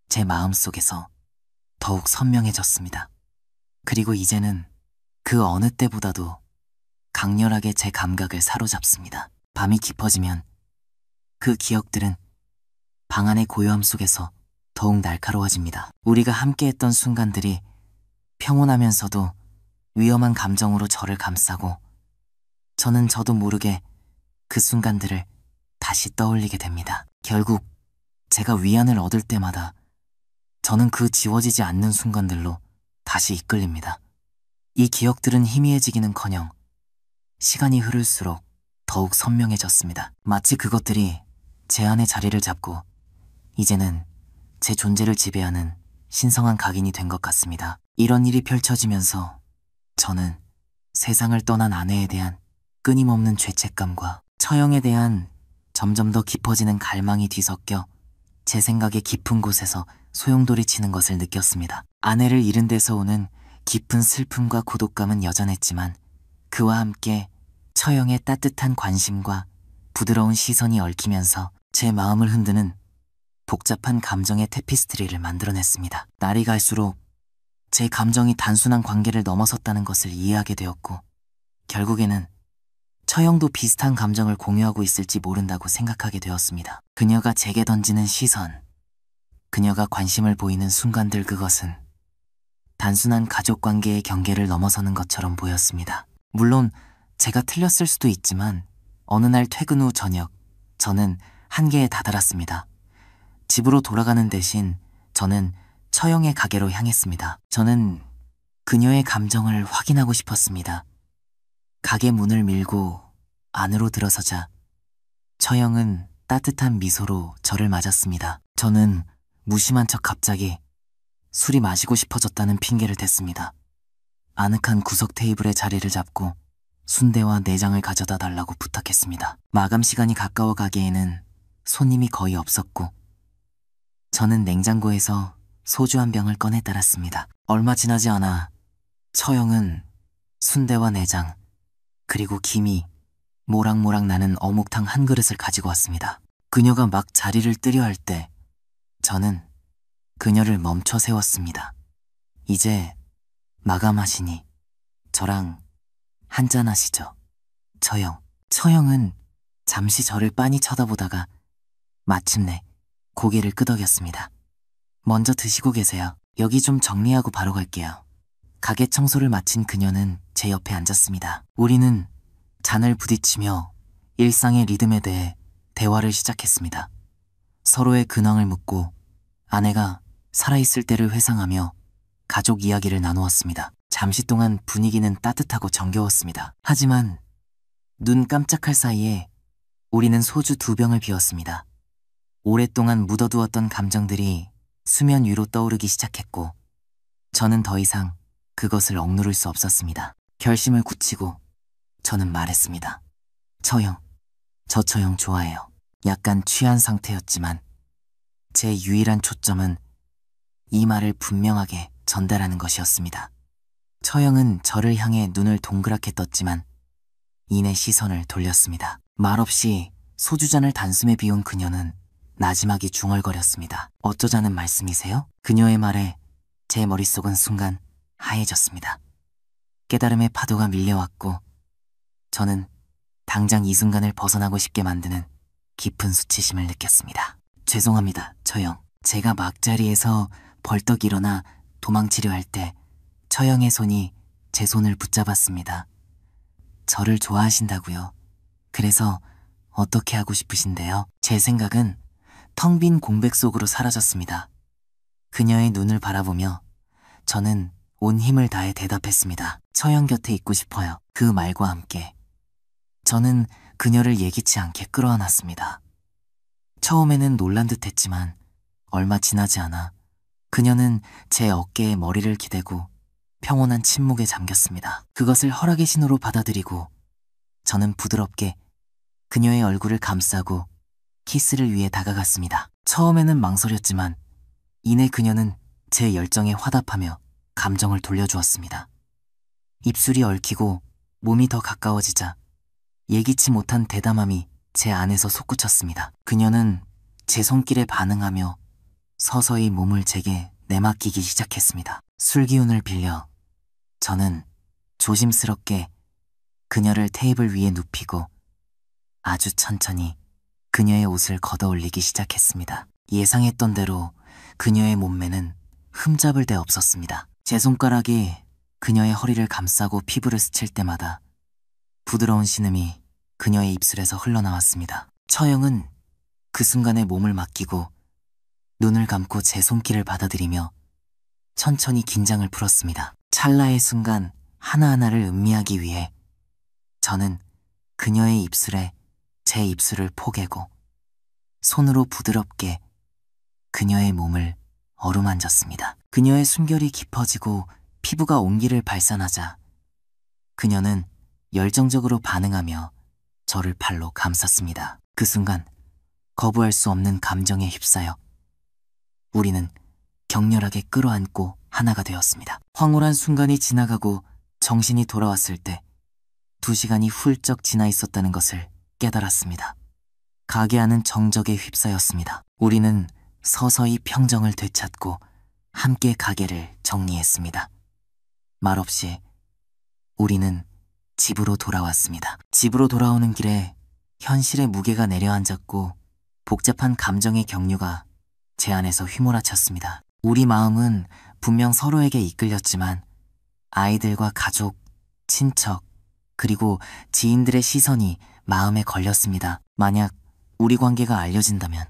제 마음속에서 더욱 선명해졌습니다. 그리고 이제는 그 어느 때보다도 강렬하게 제 감각을 사로잡습니다. 밤이 깊어지면 그 기억들은 방 안의 고요함 속에서 더욱 날카로워집니다. 우리가 함께했던 순간들이 평온하면서도 위험한 감정으로 저를 감싸고 저는 저도 모르게 그 순간들을 다시 떠올리게 됩니다. 결국 제가 위안을 얻을 때마다 저는 그 지워지지 않는 순간들로 다시 이끌립니다. 이 기억들은 희미해지기는커녕 시간이 흐를수록 더욱 선명해졌습니다. 마치 그것들이 제 안에 자리를 잡고 이제는 제 존재를 지배하는 신성한 각인이 된 것 같습니다. 이런 일이 펼쳐지면서 저는 세상을 떠난 아내에 대한 끊임없는 죄책감과 처형에 대한 점점 더 깊어지는 갈망이 뒤섞여 제 생각의 깊은 곳에서 소용돌이치는 것을 느꼈습니다. 아내를 잃은 데서 오는 깊은 슬픔과 고독감은 여전했지만 그와 함께 처형의 따뜻한 관심과 부드러운 시선이 얽히면서 제 마음을 흔드는 복잡한 감정의 테피스트리를 만들어냈습니다. 날이 갈수록 제 감정이 단순한 관계를 넘어섰다는 것을 이해하게 되었고 결국에는 처형도 비슷한 감정을 공유하고 있을지 모른다고 생각하게 되었습니다. 그녀가 제게 던지는 시선, 그녀가 관심을 보이는 순간들, 그것은 단순한 가족관계의 경계를 넘어서는 것처럼 보였습니다. 물론 제가 틀렸을 수도 있지만 어느 날 퇴근 후 저녁, 저는 한계에 다다랐습니다. 집으로 돌아가는 대신 저는 처형의 가게로 향했습니다. 저는 그녀의 감정을 확인하고 싶었습니다. 가게 문을 밀고 안으로 들어서자 처형은 따뜻한 미소로 저를 맞았습니다. 저는 무심한 척 갑자기 술이 마시고 싶어졌다는 핑계를 댔습니다. 아늑한 구석 테이블에 자리를 잡고 순대와 내장을 가져다 달라고 부탁했습니다. 마감 시간이 가까워 가게에는 손님이 거의 없었고 저는 냉장고에서 소주 한 병을 꺼내 따랐습니다. 얼마 지나지 않아 처형은 순대와 내장 그리고 김이 모락모락 나는 어묵탕 한 그릇을 가지고 왔습니다. 그녀가 막 자리를 뜨려 할 때 저는 그녀를 멈춰 세웠습니다. 이제 마감하시니 저랑 한잔하시죠. 처형은 잠시 저를 빤히 쳐다보다가 마침내 고개를 끄덕였습니다. 먼저 드시고 계세요. 여기 좀 정리하고 바로 갈게요. 가게 청소를 마친 그녀는 제 옆에 앉았습니다. 우리는 잔을 부딪히며 일상의 리듬에 대해 대화를 시작했습니다. 서로의 근황을 묻고 아내가 살아있을 때를 회상하며 가족 이야기를 나누었습니다. 잠시 동안 분위기는 따뜻하고 정겨웠습니다. 하지만 눈 깜짝할 사이에 우리는 소주 2병을 비웠습니다. 오랫동안 묻어두었던 감정들이 수면 위로 떠오르기 시작했고 저는 더 이상 그것을 억누를 수 없었습니다. 결심을 굳히고 저는 말했습니다. 저 처형 좋아해요. 약간 취한 상태였지만 제 유일한 초점은 이 말을 분명하게 전달하는 것이었습니다. 처형은 저를 향해 눈을 동그랗게 떴지만 이내 시선을 돌렸습니다. 말없이 소주잔을 단숨에 비운 그녀는 나지막이 중얼거렸습니다. 어쩌자는 말씀이세요? 그녀의 말에 제 머릿속은 순간 하얘졌습니다. 깨달음의 파도가 밀려왔고 저는 당장 이 순간을 벗어나고 싶게 만드는 깊은 수치심을 느꼈습니다. 죄송합니다, 처형. 제가 막자리에서 벌떡 일어나 도망치려 할 때 처형의 손이 제 손을 붙잡았습니다. 저를 좋아하신다고요. 그래서 어떻게 하고 싶으신데요? 제 생각은 텅 빈 공백 속으로 사라졌습니다. 그녀의 눈을 바라보며 저는 온 힘을 다해 대답했습니다. 처형 곁에 있고 싶어요. 그 말과 함께 저는 그녀를 예기치 않게 끌어안았습니다. 처음에는 놀란 듯 했지만 얼마 지나지 않아 그녀는 제 어깨에 머리를 기대고 평온한 침묵에 잠겼습니다. 그것을 허락의 신호로 받아들이고 저는 부드럽게 그녀의 얼굴을 감싸고 키스를 위해 다가갔습니다. 처음에는 망설였지만 이내 그녀는 제 열정에 화답하며 감정을 돌려주었습니다. 입술이 얽히고 몸이 더 가까워지자 예기치 못한 대담함이 제 안에서 솟구쳤습니다. 그녀는 제 손길에 반응하며 서서히 몸을 제게 내맡기기 시작했습니다. 술기운을 빌려 저는 조심스럽게 그녀를 테이블 위에 눕히고 아주 천천히 그녀의 옷을 걷어올리기 시작했습니다. 예상했던 대로 그녀의 몸매는 흠잡을 데 없었습니다. 제 손가락이 그녀의 허리를 감싸고 피부를 스칠 때마다 부드러운 신음이 그녀의 입술에서 흘러나왔습니다. 처형은 그 순간에 몸을 맡기고 눈을 감고 제 손길을 받아들이며 천천히 긴장을 풀었습니다. 찰나의 순간 하나하나를 음미하기 위해 저는 그녀의 입술에 제 입술을 포개고 손으로 부드럽게 그녀의 몸을 어루만졌습니다. 그녀의 숨결이 깊어지고 피부가 온기를 발산하자 그녀는 열정적으로 반응하며 저를 팔로 감쌌습니다. 그 순간 거부할 수 없는 감정에 휩싸여 우리는 격렬하게 끌어안고 하나가 되었습니다. 황홀한 순간이 지나가고 정신이 돌아왔을 때 2시간이 훌쩍 지나 있었다는 것을 깨달았습니다. 가게 안은 정적에 휩싸였습니다. 우리는 서서히 평정을 되찾고 함께 가게를 정리했습니다. 말없이 우리는 집으로 돌아왔습니다. 집으로 돌아오는 길에 현실의 무게가 내려앉았고 복잡한 감정의 경류가 제 안에서 휘몰아쳤습니다. 우리 마음은 분명 서로에게 이끌렸지만 아이들과 가족, 친척, 그리고 지인들의 시선이 마음에 걸렸습니다. 만약 우리 관계가 알려진다면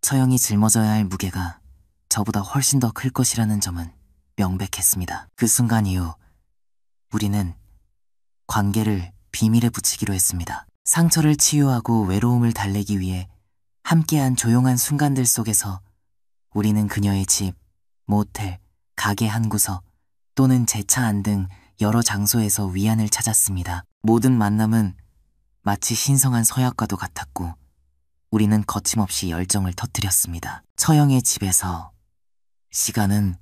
처형이 짊어져야 할 무게가 저보다 훨씬 더 클 것이라는 점은 명백했습니다. 그 순간 이후 우리는 관계를 비밀에 붙이기로 했습니다. 상처를 치유하고 외로움을 달래기 위해 함께한 조용한 순간들 속에서 우리는 그녀의 집, 모텔, 가게 한 구석 또는 제 차 안 등 여러 장소에서 위안을 찾았습니다. 모든 만남은 마치 신성한 서약과도 같았고 우리는 거침없이 열정을 터뜨렸습니다. 처형의 집에서 시간은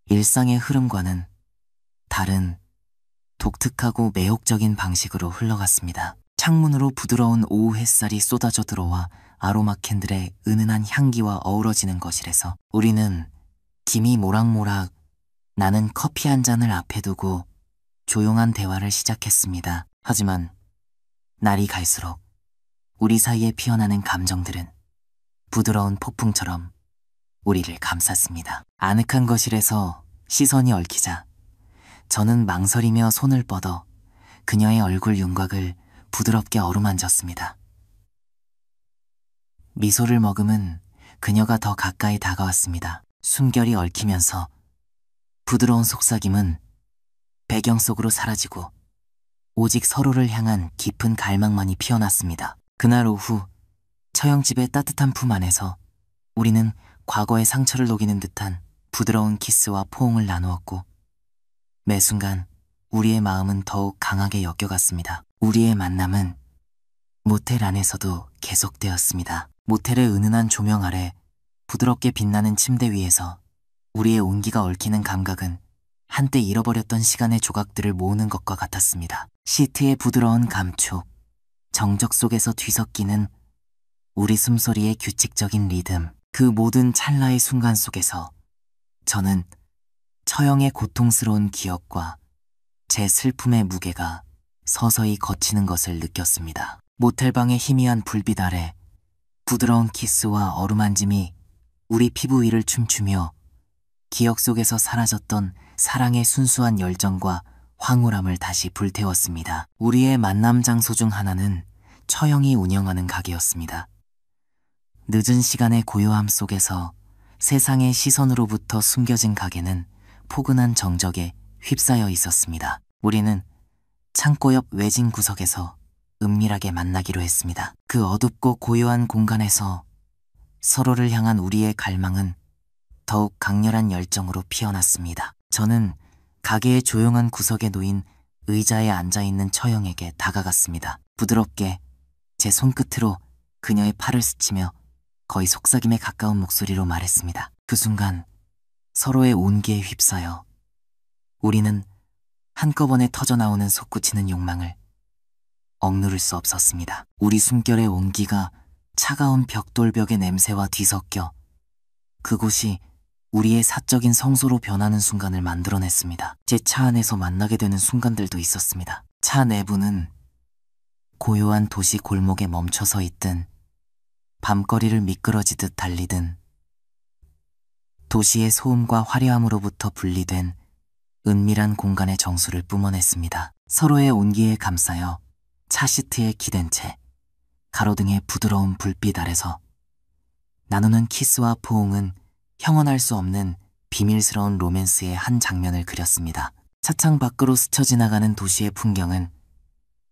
일상의 흐름과는 다른 독특하고 매혹적인 방식으로 흘러갔습니다. 창문으로 부드러운 오후 햇살이 쏟아져 들어와 아로마 캔들의 은은한 향기와 어우러지는 거실에서 우리는 김이 모락모락 나는 커피 한 잔을 앞에 두고 조용한 대화를 시작했습니다. 하지만 날이 갈수록 우리 사이에 피어나는 감정들은 부드러운 폭풍처럼 우리를 감쌌습니다. 아늑한 거실에서 시선이 얽히자 저는 망설이며 손을 뻗어 그녀의 얼굴 윤곽을 부드럽게 어루만졌습니다. 미소를 머금은 그녀가 더 가까이 다가왔습니다. 숨결이 얽히면서 부드러운 속삭임은 배경 속으로 사라지고 오직 서로를 향한 깊은 갈망만이 피어났습니다. 그날 오후 처형집의 따뜻한 품 안에서 우리는 과거의 상처를 녹이는 듯한 부드러운 키스와 포옹을 나누었고 매 순간 우리의 마음은 더욱 강하게 엮여갔습니다. 우리의 만남은 모텔 안에서도 계속되었습니다. 모텔의 은은한 조명 아래 부드럽게 빛나는 침대 위에서 우리의 온기가 얽히는 감각은 한때 잃어버렸던 시간의 조각들을 모으는 것과 같았습니다. 시트의 부드러운 감촉, 정적 속에서 뒤섞이는 우리 숨소리의 규칙적인 리듬, 그 모든 찰나의 순간 속에서 저는 처형의 고통스러운 기억과 제 슬픔의 무게가 서서히 걷히는 것을 느꼈습니다. 모텔방의 희미한 불빛 아래 부드러운 키스와 어루만짐이 우리 피부 위를 춤추며 기억 속에서 사라졌던 사랑의 순수한 열정과 황홀함을 다시 불태웠습니다. 우리의 만남 장소 중 하나는 처형이 운영하는 가게였습니다. 늦은 시간의 고요함 속에서 세상의 시선으로부터 숨겨진 가게는 포근한 정적에 휩싸여 있었습니다. 우리는 창고 옆 외진 구석에서 은밀하게 만나기로 했습니다. 그 어둡고 고요한 공간에서 서로를 향한 우리의 갈망은 더욱 강렬한 열정으로 피어났습니다. 저는 가게의 조용한 구석에 놓인 의자에 앉아있는 처형에게 다가갔습니다. 부드럽게 제 손끝으로 그녀의 팔을 스치며 거의 속삭임에 가까운 목소리로 말했습니다. 그 순간 서로의 온기에 휩싸여 우리는 한꺼번에 터져나오는 솟구치는 욕망을 억누를 수 없었습니다. 우리 숨결의 온기가 차가운 벽돌벽의 냄새와 뒤섞여 그곳이 우리의 사적인 성소로 변하는 순간을 만들어냈습니다. 제 차 안에서 만나게 되는 순간들도 있었습니다. 차 내부는 고요한 도시 골목에 멈춰서 있든 밤거리를 미끄러지듯 달리든 도시의 소음과 화려함으로부터 분리된 은밀한 공간의 정수를 뿜어냈습니다. 서로의 온기에 감싸여 차 시트에 기댄 채 가로등의 부드러운 불빛 아래서 나누는 키스와 포옹은 형언할 수 없는 비밀스러운 로맨스의 한 장면을 그렸습니다. 차창 밖으로 스쳐 지나가는 도시의 풍경은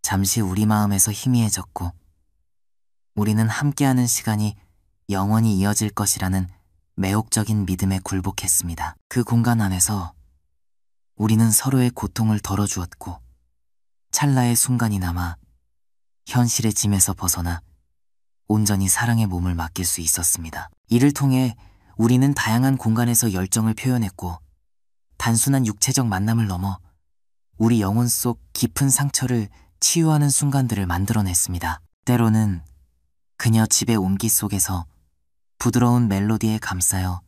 잠시 우리 마음에서 희미해졌고 우리는 함께하는 시간이 영원히 이어질 것이라는 매혹적인 믿음에 굴복했습니다. 그 공간 안에서 우리는 서로의 고통을 덜어주었고 찰나의 순간이 남아 현실의 짐에서 벗어나 온전히 사랑의 몸을 맡길 수 있었습니다. 이를 통해 우리는 다양한 공간에서 열정을 표현했고 단순한 육체적 만남을 넘어 우리 영혼 속 깊은 상처를 치유하는 순간들을 만들어냈습니다. 때로는 그녀 집의 온기 속에서 부드러운 멜로디에 감싸여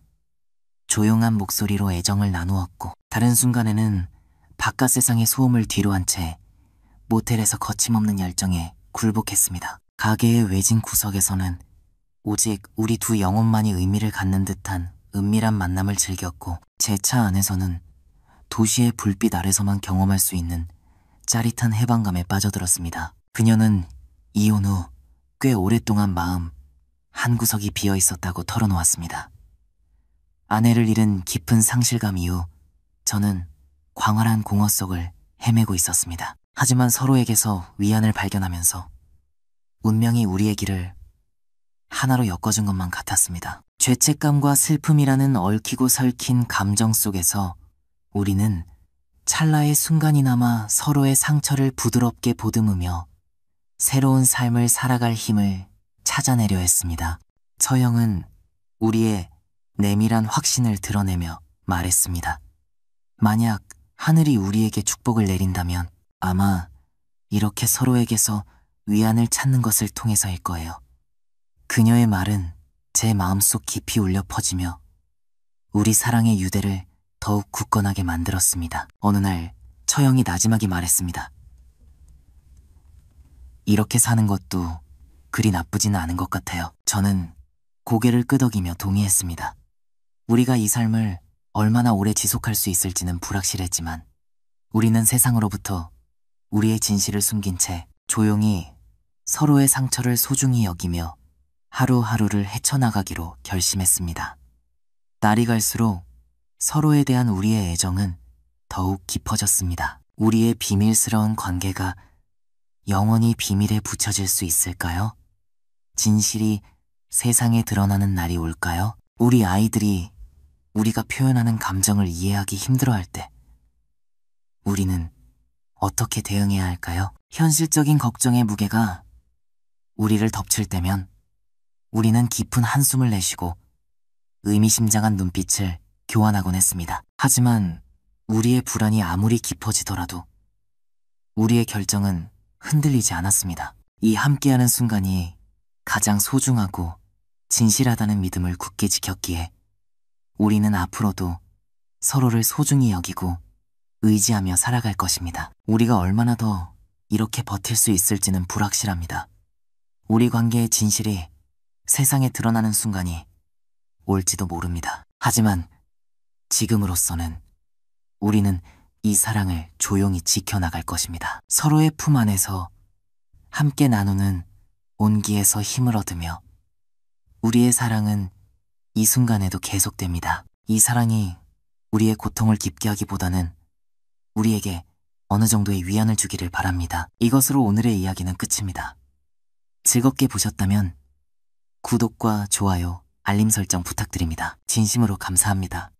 조용한 목소리로 애정을 나누었고 다른 순간에는 바깥 세상의 소음을 뒤로한 채 모텔에서 거침없는 열정에 굴복했습니다. 가게의 외진 구석에서는 오직 우리 두 영혼만이 의미를 갖는 듯한 은밀한 만남을 즐겼고 제 차 안에서는 도시의 불빛 아래서만 경험할 수 있는 짜릿한 해방감에 빠져들었습니다. 그녀는 이혼 후 꽤 오랫동안 마음 한구석이 비어 있었다고 털어놓았습니다. 아내를 잃은 깊은 상실감 이후 저는 광활한 공허 속을 헤매고 있었습니다. 하지만 서로에게서 위안을 발견하면서 운명이 우리의 길을 하나로 엮어준 것만 같았습니다. 죄책감과 슬픔이라는 얽히고 설킨 감정 속에서 우리는 찰나의 순간이나마 서로의 상처를 부드럽게 보듬으며 새로운 삶을 살아갈 힘을 찾아내려 했습니다. 처형은 우리의 내밀한 확신을 드러내며 말했습니다. 만약 하늘이 우리에게 축복을 내린다면 아마 이렇게 서로에게서 위안을 찾는 것을 통해서일 거예요. 그녀의 말은 제 마음속 깊이 울려 퍼지며 우리 사랑의 유대를 더욱 굳건하게 만들었습니다. 어느 날 처형이 나지막이 말했습니다. 이렇게 사는 것도 그리 나쁘지는 않은 것 같아요. 저는 고개를 끄덕이며 동의했습니다. 우리가 이 삶을 얼마나 오래 지속할 수 있을지는 불확실했지만 우리는 세상으로부터 우리의 진실을 숨긴 채 조용히 서로의 상처를 소중히 여기며 하루하루를 헤쳐나가기로 결심했습니다. 날이 갈수록 서로에 대한 우리의 애정은 더욱 깊어졌습니다. 우리의 비밀스러운 관계가 영원히 비밀에 붙여질 수 있을까요? 진실이 세상에 드러나는 날이 올까요? 우리 아이들이 우리가 표현하는 감정을 이해하기 힘들어할 때 우리는 어떻게 대응해야 할까요? 현실적인 걱정의 무게가 우리를 덮칠 때면 우리는 깊은 한숨을 내쉬고 의미심장한 눈빛을 교환하곤 했습니다. 하지만 우리의 불안이 아무리 깊어지더라도 우리의 결정은 흔들리지 않았습니다. 이 함께하는 순간이 가장 소중하고 진실하다는 믿음을 굳게 지켰기에 우리는 앞으로도 서로를 소중히 여기고 의지하며 살아갈 것입니다. 우리가 얼마나 더 이렇게 버틸 수 있을지는 불확실합니다. 우리 관계의 진실이 세상에 드러나는 순간이 올지도 모릅니다. 하지만 지금으로서는 우리는 이 사랑을 조용히 지켜나갈 것입니다. 서로의 품 안에서 함께 나누는 온기에서 힘을 얻으며 우리의 사랑은 이 순간에도 계속됩니다. 이 사랑이 우리의 고통을 깊게 하기보다는 우리에게 어느 정도의 위안을 주기를 바랍니다. 이것으로 오늘의 이야기는 끝입니다. 즐겁게 보셨다면 구독과 좋아요, 알림 설정 부탁드립니다. 진심으로 감사합니다.